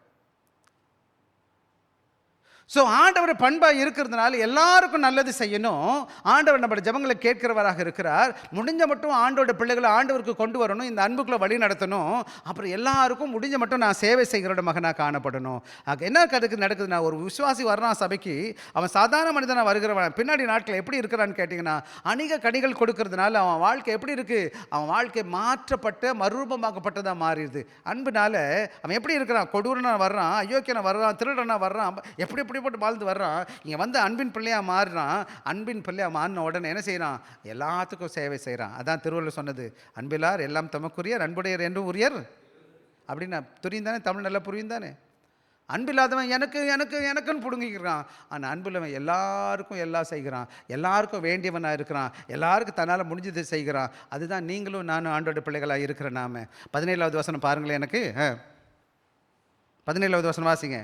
ஸோ ஆண்டவர் பண்பாக இருக்கிறதுனால எல்லாருக்கும் நல்லது செய்யணும். ஆண்டவர் நம்மளோட ஜெபங்களை கேட்கிறவராக இருக்கிறார். முடிஞ்ச மட்டும் ஆண்டோட பிள்ளைகளை ஆண்டவருக்கு கொண்டு வரணும், இந்த அன்புக்குள்ளே வழி நடத்தணும். அப்புறம் எல்லாருக்கும் முடிஞ்ச மட்டும் நான் சேவை செய்கிறோட மகனாக காணப்படணும். என்ன அதுக்கு நடக்குதுன்னா, ஒரு விசுவாசி வர்றான் சபைக்கு, அவன் சாதாரண மனிதனாக வருகிறவன் பின்னாடி நாட்கள் எப்படி இருக்கிறான்னு கேட்டிங்கன்னா, அநேக கனிகள் கொடுக்கறதுனால அவன் வாழ்க்கை எப்படி இருக்குது? அவன் வாழ்க்கை மாற்றப்பட்ட மறுரூபமாக்கப்பட்டதாக மாறிடுது. அன்புனால அவன் எப்படி இருக்கிறான்? கொடூரனாக வர்றான், அயோக்கியனை வர்றான், திருடனாக வர்றான், எப்படி எப்படி போட்டு வாழ்ந்து வர்றான். இங்கே வந்து அன்பின் பிள்ளையாக மாறுறான். அன்பின் பிள்ளையாக மாறின உடனே என்ன செய்கிறான்? எல்லாத்துக்கும் சேவை செய்கிறான். அதான் திருவள்ளுவர் சொன்னது, அன்பிலார் எல்லாம் தமக்குரியர், அன்புடையர் என்றும் உரியர் அப்படின்னு. புரியும் தானே? தமிழ் நல்லா புரியும் தானே? அன்பில்லாதவன் எனக்கு எனக்கு எனக்குன்னு பிடுங்கிக்கிறான். ஆனால் அன்பில்லவன் எல்லாருக்கும் எல்லாம் செய்கிறான், எல்லாருக்கும் வேண்டியவனாக இருக்கிறான், எல்லாருக்கும் தன்னால் முடிஞ்சது செய்கிறான். அதுதான் நீங்களும் நானும் ஆண்டோட பிள்ளைகளாக இருக்கிற நாம. 17வது வசனம் பாருங்களேன். எனக்கு 17வது வசனம் வாசிங்க.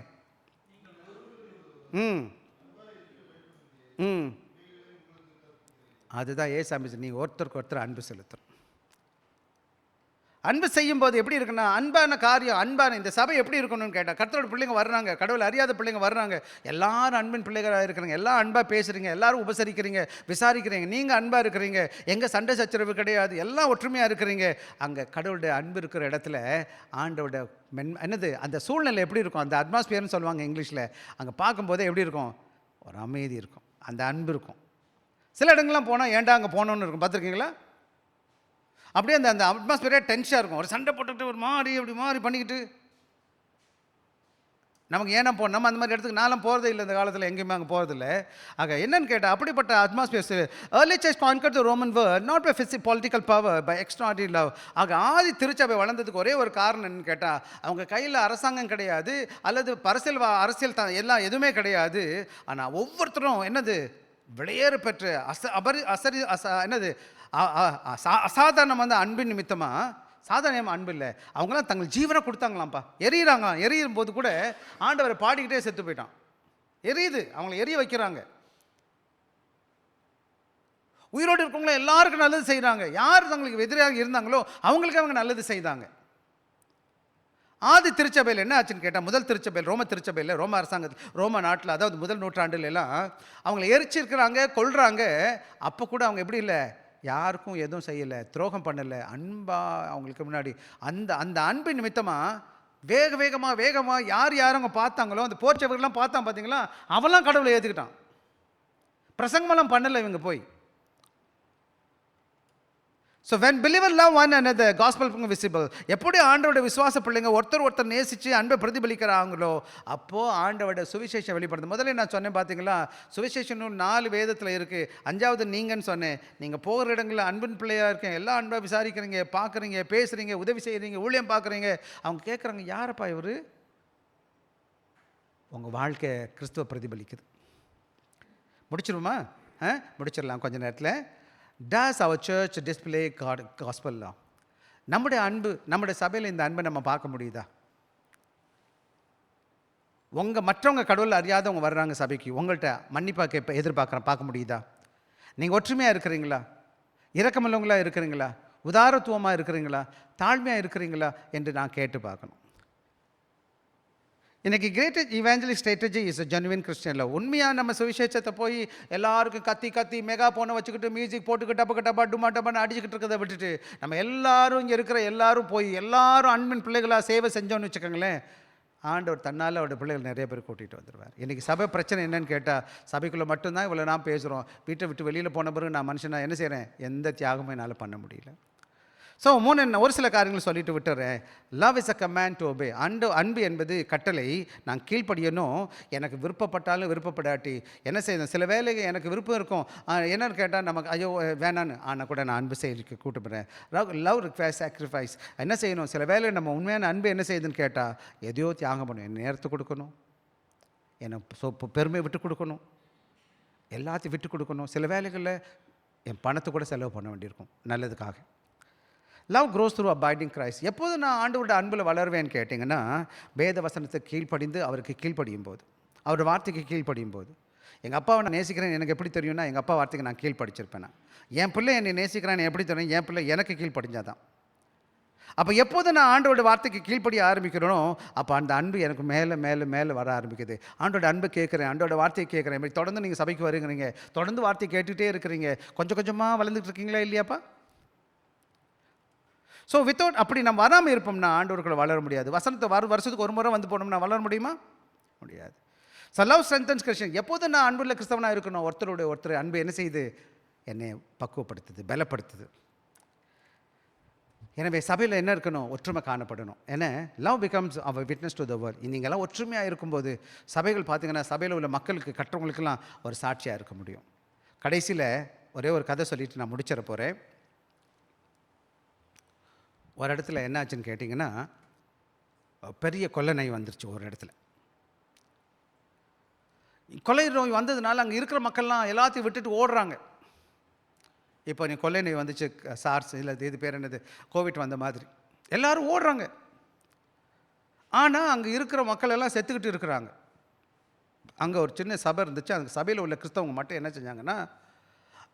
அதுதான் ஏசாமி, நீ ஒருத்தருக்கு ஒருத்தர் அன்பு செலுத்தணும். அன்பு செய்யும் போது எப்படி இருக்குன்னா, அன்பான காரியம், அன்பான இந்த சபை எப்படி இருக்கணும்னு கேட்டால், கர்த்தரோட பிள்ளைங்க வர்றாங்க, கடவுள் அறியாத பிள்ளைங்க வர்றாங்க, எல்லாரும் அன்பின் பிள்ளைகளாக இருக்கிறீங்க, எல்லாம் அன்பாக பேசுகிறீங்க, எல்லாரும் உபசரிக்கிறீங்க, விசாரிக்கிறீங்க, நீங்கள் அன்பாக இருக்கிறீங்க, எங்கள் சண்டை சச்சரவு கிடையாது, எல்லாம் ஒற்றுமையாக இருக்கிறீங்க. அங்கே கடவுளுடைய அன்பு இருக்கிற இடத்துல ஆண்டோட என்னது அந்த சூழ்நிலை எப்படி இருக்கும்? அந்த அட்மாஸ்பியர்னு சொல்லுவாங்க இங்கிலீஷில். அங்கே பார்க்கும்போதே எப்படி இருக்கும்? ஒரு அமைதி இருக்கும், அந்த அன்பு இருக்கும். சில இடங்கள்லாம் போனால் ஏன்டா அங்கே போனோன்னு இருக்கும், பார்த்துருக்கீங்களா? அப்படியே அந்த அந்த அட்மாஸ்பியரே டென்ஷனாக இருக்கும். ஒரு சண்டை போட்டுக்கிட்டு ஒரு மாதிரி அப்படி மாதிரி பண்ணிக்கிட்டு நமக்கு ஏன்னா போகணும். நம்ம அந்த மாதிரி இடத்துக்கு நானும் போகிறதே இல்லை இந்த காலத்தில், எங்கேயுமே அங்கே போகிறதில்ல. ஆக என்னன்னு கேட்டால், அப்படிப்பட்ட atmospheres early church conquered the Roman world not by political power by extraordinary love. ஆக ஆதி திருச்சபை வளர்ந்ததுக்கு ஒரே ஒரு காரணம் என்னன்னு கேட்டால், அவங்க கையில் அரசாங்கம் கிடையாது, அல்லது அரசியல் எல்லாம் எதுவுமே கிடையாது. ஆனால் ஒவ்வொருத்தரும் என்னது விளையேறு பெற்று என்னது அசாதாரணம் வந்து அன்பின் நிமித்தமாக, சாதாரணமாக அன்பு இல்லை, அவங்களாம் தங்கள் ஜீவனை கொடுத்தாங்களாம்ப்பா. எரியிறாங்க, எரியும் போது கூட ஆண்டவரை பாடிக்கிட்டே செத்து போயிட்டான். எரியுது, அவங்கள எரிய வைக்கிறாங்க. உயிரோடு இருக்கவங்கள எல்லாருக்கும் நல்லது செய்கிறாங்க. யார் தங்களுக்கு எதிராக இருந்தாங்களோ அவங்களுக்கு அவங்க நல்லது செய்தாங்க. ஆதி திருச்சபையில் என்ன ஆச்சுன்னு கேட்டால், முதல் திருச்சபையில், ரோம திருச்சபையில், ரோம அரசாங்கத்தில், ரோம நாட்டில், அதாவது முதல் நூற்றாண்டுல எல்லாம் அவங்கள எரிச்சிருக்கிறாங்க, கொல்றாங்க. அப்போ கூட அவங்க எப்படி இல்லை, யாருக்கும் எதுவும் செய்யலை, துரோகம் பண்ணலை, அன்பாக அவங்களுக்கு முன்னாடி அந்த அந்த அன்பின் நிமித்தமாக வேகமாக யார் அவங்க பார்த்தாங்களோ, அந்த போர்ச்சவர்கள்லாம் பார்த்தான் பார்த்தீங்களா, அவெல்லாம் கடவுளை ஏற்றுக்கிட்டான். பிரசங்கமெல்லாம் பண்ணலை இவங்க போய். So when believer love one another, gospel become visible. எப்படி ஆண்டவருடைய விசுவாச பிள்ளைங்க ஒருத்தர் நேசித்து அன்பை பிரதிபலிக்கிறாங்களோ அப்போது ஆண்டவருடைய சுவிசேஷம் வெளிப்படுது. முதல்ல நான் சொன்னேன் பார்த்தீங்களா, சுவிசேஷம் 4 வேதத்தில் இருக்குது. 5வது நீங்கன்னு சொன்னேன். நீங்கள் போகிற இடங்களில் அன்பின் பிள்ளையாக இருக்கேன், எல்லாம் அன்பாக விசாரிக்கிறீங்க, பார்க்குறீங்க, பேசுகிறீங்க, உதவி செய்கிறீங்க, ஊழியம் பார்க்குறீங்க. அவங்க கேட்குறாங்க, யாரப்பா இவர்? உங்கள் வாழ்க்கை கிறிஸ்துவ பிரதிபலிக்குது. முடிச்சிருமா? முடிச்சிடலாம் கொஞ்சம் நேரத்தில். Does our church display gospel love? நம்முடைய அன்பு, நம்முடைய சபையில் இந்த அன்பை நம்ம பார்க்க முடியுதா? மற்றவங்க கடவுள் அறியாதவங்க வர்றாங்க சபைக்கு, உங்கள்கிட்ட மன்னிப்பாக பார்க்க முடியுதா? நீங்கள் ஒற்றுமையாக இருக்கிறீங்களா? இரக்கமுள்ளவங்களா இருக்கிறீங்களா? உதாரத்துவமாக இருக்கிறீங்களா? தாழ்மையாக இருக்கிறீங்களா என்று நான் கேட்டு பார்க்கணும். இன்றைக்கி greatest இவாஞ்சலிஸ்ட் strategy is a genuine Christian love. உண்மையாக நம்ம சுவிசேஷத்தை போய் எல்லாருக்கும் கத்தி மெகா போனை வச்சுக்கிட்டு மியூசிக் போட்டுக்கிட்டு டப்பா டுமான்னு அடிச்சுக்கிட்டு இருக்கிறத விட்டுட்டு, நம்ம எல்லாரும் இங்கே இருக்கிற எல்லாரும் போய் எல்லாரும் அன்பின் பிள்ளைகளாக சேவை செஞ்சோன்னு வச்சுக்கோங்களேன், ஆண்டவர் தன்னால் அவருடைய பிள்ளைகள் நிறைய பேர் கூட்டிகிட்டு வந்துடுவார். இன்றைக்கி சபை பிரச்சனை என்னன்னு கேட்டால், சபைக்குள்ளே மட்டும்தான் இவ்வளோ நான் பேசுகிறோம், வீட்டை விட்டு வெளியில் போன பிறகு நான் மனுஷனாக என்ன செய்கிறேன், எந்த தியாகமும் என்னால் பண்ண முடியல. ஸோ ஒரு சில காரியங்கள் சொல்லிட்டு விட்டுறேன். Love is a command to obey. அன்பு என்பது கட்டளை, நான் கீழ்ப்படியணும். எனக்கு விருப்பப்பட்டாலும் விருப்பப்படாட்டி என்ன செய்யணும், சில வேலைகள் எனக்கு விருப்பம் இருக்கும், என்னன்னு கேட்டால் நமக்கு ஐயோ வேணான்னு, ஆனால் கூட நான் அன்பு செய்ய கூட்டுப்படுறேன். Love requires sacrifice. என்ன செய்யணும், சில வேலை நம்ம உண்மையான அன்பு என்ன செய்யுதுன்னு கேட்டால் எதையோ தியாகம் பண்ணணும். என் நேரத்தை கொடுக்கணும், என்னை பெருமையை விட்டு கொடுக்கணும், எல்லாத்தையும் விட்டு கொடுக்கணும். சில வேலைகளில் என் பணத்தை கூட செலவு பண்ண வேண்டியிருக்கும் நல்லதுக்காக. Love grows through abiding Christ. எப்போது நான் ஆண்டவரோட அன்பில் வளருவேன்னு கேட்டிங்கன்னா, வேத வசனத்தை கீழ்ப்படிந்து அவருக்கு கீழ்ப்படியும் போது, அவரோட வார்த்தைக்கு கீழ்ப்படியும் போது. எங்கள் அப்பாவை நான் நேசிக்கிறேன் எனக்கு எப்படி தெரியும்னா, எங்கள் அப்பா வார்த்தைக்கு நான் கீழ்ப்படிச்சிருப்பேன். நான் என் பிள்ளை என்னை நேசிக்கிறான்னு எப்படி தெரியும்? என் பிள்ளை எனக்கு கீழ்ப்படிஞ்சாதான். அப்போ எப்போது நான் ஆண்டோட வார்த்தைக்கு கீழ்ப்படிய ஆரம்பிக்கிறேனோ, அப்போ அந்த அன்பு எனக்கு மேலே மேலே மேலே வர ஆரம்பிக்குது. ஆண்டோட அன்பை கேட்குறேன், ஆண்டோட வார்த்தையை கேட்குறேன். இப்படி தொடர்ந்து நீங்கள் சபைக்கு வருகிறீங்க, தொடர்ந்து வார்த்தையை கேட்டுகிட்டே இருக்கிறீங்க, கொஞ்சம் கொஞ்சமாக வளர்ந்துட்டு இருக்கீங்களா இல்லையாப்பா? ஸோ வித்தவுட் அப்படி நம்ம வராமல் இருப்போம்னா ஆண்டவர்களை வளர முடியாது. வசனத்தை வருஷத்துக்கு ஒரு முறை வந்து போனோம்னா வளர முடியுமா? முடியாது. So love strengthens Christian. எப்போது நான் அன்புள்ள கிறிஸ்தவனாக இருக்கணும், ஒருத்தர் அன்பு என்ன செய்யுது? என்னை பக்குவப்படுத்துது, பலப்படுத்துது. எனவே சபையில் என்ன இருக்கணும்? ஒற்றுமை காணப்படணும். ஏன்னா love becomes our witness to the world. நீங்கள்லாம் ஒற்றுமையாக இருக்கும்போது சபைகள் பார்த்திங்கன்னா, சபையில் உள்ள மக்களுக்கு கற்றவங்களுக்கெல்லாம் ஒரு சாட்சியாக இருக்க முடியும். கடைசியில் ஒரே ஒரு கதை சொல்லிவிட்டு நான் முடிச்சிட போகிறேன். ஒரு இடத்துல என்னாச்சுன்னு கேட்டிங்கன்னா, பெரிய கொள்ளை நோய் வந்துருச்சு ஒரு இடத்துல. கொள்ளை நோய் வந்ததுனால அங்கே இருக்கிற மக்கள்லாம் எல்லாத்தையும் விட்டுட்டு ஓடுறாங்க. இப்போ நீ கொள்ளை நோய் வந்துச்சு, சார்ஸ் இல்லை இது பேர் என்னது, கோவிட் வந்த மாதிரி எல்லோரும் ஓடுறாங்க. ஆனால் அங்கே இருக்கிற மக்கள் எல்லாம் செத்துக்கிட்டு இருக்கிறாங்க. அங்கே ஒரு சின்ன சபை இருந்துச்சு. அந்த சபையில் உள்ள கிறிஸ்தவங்க மட்டும் என்ன செஞ்சாங்கன்னா,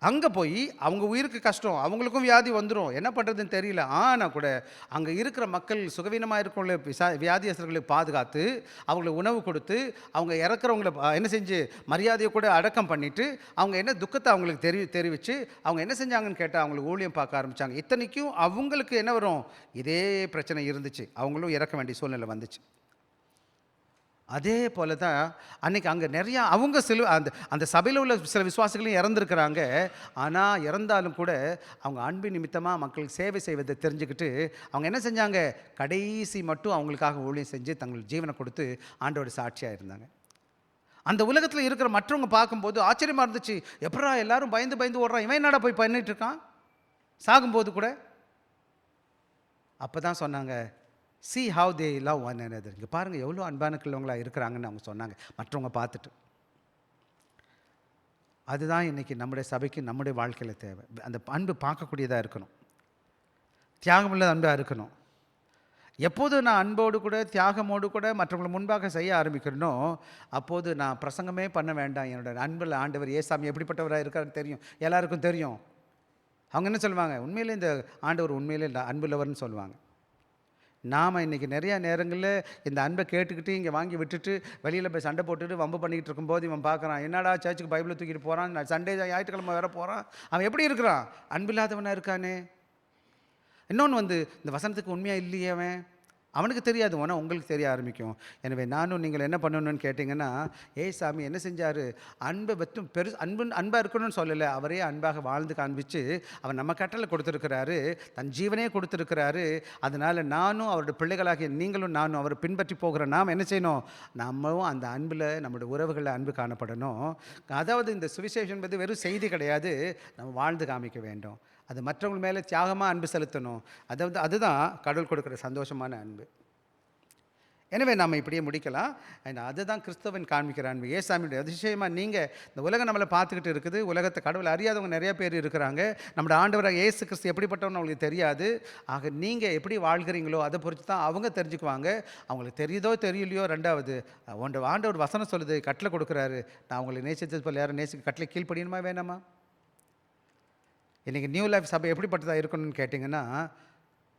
அங்கே போய் அவங்க உயிருக்கு கஷ்டம், அவங்களுக்கும் வியாதி வந்துடும், என்ன பண்ணுறதுன்னு தெரியல. ஆனால் கூட அங்கே இருக்கிற மக்கள் சுகவீனமாக இருக்கிறவங்களை வியாதியஸ்தர்களுக்கு பாதுகாத்து அவங்களுக்கு உணவு கொடுத்து அவங்க இறக்குறவங்களை என்ன செஞ்சு மரியாதையை கூட அடக்கம் பண்ணிவிட்டு அவங்க என்ன துக்கத்தை அவங்களுக்கு தெரிவித்து அவங்க என்ன செஞ்சாங்கன்னு கேட்டால் அவங்களுக்கு ஊழியம் பார்க்க ஆரம்பித்தாங்க. இத்தனைக்கும் அவங்களுக்கு என்ன வரும்? இதே பிரச்சனை இருந்துச்சு, அவங்களும் இறக்க வேண்டிய சூழ்நிலை வந்துச்சு. அதே போல தான் அன்றைக்கி அங்கே நிறையா அவங்க அந்த சபையில் உள்ள சில விசுவாசிகளையும் இறந்துருக்கிறாங்க. ஆனால் இறந்தாலும் கூட அவங்க அன்பு நிமித்தமாக மக்களுக்கு சேவை செய்வதை தெரிஞ்சுக்கிட்டு அவங்க என்ன செஞ்சாங்க? கடைசி மட்டும் அவங்களுக்காக ஊழியம் செஞ்சு தங்கள் ஜீவனை கொடுத்து ஆண்டோட சாட்சியாக இருந்தாங்க. அந்த உலகத்தில் இருக்கிற மற்றவங்க பார்க்கும்போது ஆச்சரியமாக இருந்துச்சு. எப்படா எல்லாரும் பயந்து பயந்து ஓடுறான், இவன் என்னடா போய் பண்ணிட்டு இருக்கான் சாகும்போது கூட. அப்போ தான் சொன்னாங்க, see how they love one another. இங்கே பாருங்கள் எவ்வளோ அன்பானுக்குள்ளவங்களாக இருக்கிறாங்கன்னு அவங்க சொன்னாங்க மற்றவங்க பார்த்துட்டு. அதுதான் இன்றைக்கி நம்முடைய சபைக்கு நம்முடைய வாழ்க்கையில் தேவை. அந்த அன்பு பார்க்கக்கூடியதாக இருக்கணும், தியாகமுள்ள அன்பாக இருக்கணும். எப்போது நான் அன்போடு கூட தியாகமோடு கூட மற்றவங்களை முன்பாக செய்ய ஆரம்பிக்கிறனோ, அப்போது நான் பிரசங்கமே பண்ண வேண்டாம். என்னோட அன்பில் ஆண்டவர் ஏசாமி எப்படிப்பட்டவராக இருக்காருன்னு தெரியும், எல்லாருக்கும் தெரியும். அவங்க என்ன சொல்லுவாங்க? உண்மையிலே இந்த ஆண்டவர் உண்மையிலே அன்புள்ளவர்னு சொல்லுவாங்க. நாம் இன்றைக்கி நிறையா நேரங்களில் இந்த அன்பை கேட்டுக்கிட்டு இங்கே வாங்கி விட்டுட்டு வெளியில் போய் சண்டை போட்டுட்டு வம்பு பண்ணிக்கிட்டு இருக்கும்போது இவன் பார்க்குறான், என்னடா சர்ச்சுக்கு பைபிளை தூக்கிட்டு போகிறான், நான் சண்டே ஞாயிற்றுக்கிழமை வேற போகிறான், அவன் எப்படி இருக்கிறான்? அன்பில்லாதவனாக இருக்கானே. இன்னொன்று இந்த வசனத்துக்கு உண்மையாக இல்லையே அவனுக்கு தெரியாது, ஆனால் உங்களுக்கு தெரிய ஆரம்பிக்கும். எனவே நானும் நீங்கள் என்ன பண்ணணும்னு கேட்டிங்கன்னா, சாமி என்ன செஞ்சார்? அன்பை பற்றும் அன்பாக இருக்கணும்னு சொல்லலை, அவரே அன்பாக வாழ்ந்து காண்பிச்சு அவர் நம்ம கட்டளை கொடுத்துருக்கிறாரு, தன் ஜீவனே கொடுத்துருக்கிறாரு. அதனால் நானும் அவருடைய பிள்ளைகளாகிய நீங்களும் நானும் அவரை பின்பற்றி போகிற நாம் என்ன செய்யணும்? நம்மளும் அந்த அன்பில் நம்முடைய உறவுகளில் அன்பு காணப்படணும். அதாவது இந்த சுவிசேஷம் என்பது வெறும் செய்தி கிடையாது, நம்ம வாழ்ந்து காமிக்க வேண்டும். அது மற்றவங்க மேலே தியாகமாக அன்பு செலுத்தணும். அதாவது அதுதான் கடவுள் கொடுக்குற சந்தோஷமான அன்பு. எனவே நம்ம இப்படியே முடிக்கலாம். அதுதான் கிறிஸ்தவன் காண்பிக்கிற அன்பு. ஏசாமியுடைய அதிசயமாக நீங்கள் இந்த உலகம் நம்மளை பார்த்துக்கிட்டு இருக்குது. உலகத்தை கடவுளை அறியாதவங்க நிறைய பேர் இருக்கிறாங்க. நம்மளோட ஆண்டவராக இயேசு கிறிஸ்து எப்படிப்பட்டவன்னு அவங்களுக்கு தெரியாது. ஆக நீங்கள் எப்படி வாழ்கிறீங்களோ அதை பொறுத்து தான் அவங்க தெரிஞ்சுக்குவாங்க. அவங்களுக்கு தெரியுதோ தெரியலையோ. ரெண்டாவது ஆண்டவர் வசனம் சொல்லுது, கட்டளை கொடுக்குறாரு, நான் அவங்களை நேசித்தது போல் யாரும் கட்டளை கீழ்ப்படியணுமா வேணாமா? இன்றைக்கி நியூ லைஃப் சபை எப்படிப்பட்டதாக இருக்கணும்னு கேட்டிங்கன்னா,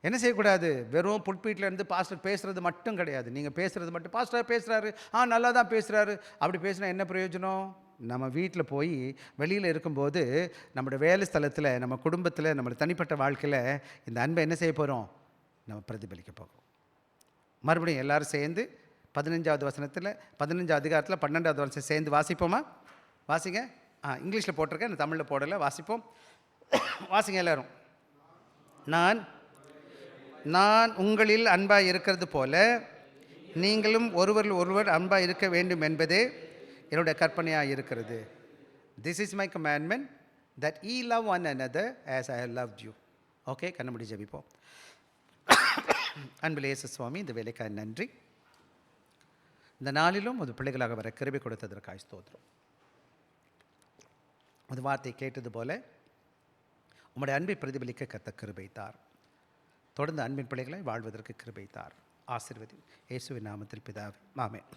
என்ன செய்யக்கூடாது? வெறும் புல்பீட்லேருந்து பாஸ்டர் பேசுகிறது மட்டும் கிடையாது. நீங்கள் பேசுகிறது மட்டும், பாஸ்டர் பேசுகிறாரு, நல்லா தான் பேசுகிறாரு, அப்படி பேசினா என்ன பிரயோஜனம்? நம்ம வீட்டில் போய் வெளியில் இருக்கும்போது நம்மளோட வேலை ஸ்தலத்தில், நம்ம குடும்பத்தில், நம்மளோட தனிப்பட்ட வாழ்க்கையில் இந்த அன்பை என்ன செய்ய போகிறோம்? நம்ம பிரதிபலிக்க போகிறோம். மறுபடியும் எல்லோரும் சேர்ந்து 15வது வசனத்தில் 15 அதிகாரத்தில் 12வது வசனம் சேர்ந்து வாசிப்போமா? வாசிங்க. இங்கிலீஷில் போட்டிருக்கேன், நான் தமிழில் போடலை. வாசிப்போம். வாசிங்க எல்லாரும். நான் உங்களில் அன்பாக இருக்கிறது போல நீங்களும் ஒருவர் அன்பாக இருக்க வேண்டும் என்பதே என்னுடைய கற்பனையாக இருக்கிறது. This is my commandment, that ye love one another as I have loved you. Okay, கண்ணமுடி ஜெபிப்போம். அன்பில் இயேசு சுவாமி, இந்த வேலைக்காக நன்றி. இந்த நாளிலும் அது பிள்ளைகளாக வர கிருபை கொடுத்ததற்காக ஸ்தோத்திரம். அது வார்த்தை கேட்டது போல உம்முடைய அன்பை பிரதிபலிக்க கர்த்தர் கிருபை தார். தொடர்ந்து அன்பின் பிள்ளைகளை வாழ்வதற்கு கிருபை தார். ஆசீர்வதி. இயேசுவின் நாமத்தில் பிதாவே, ஆமென்.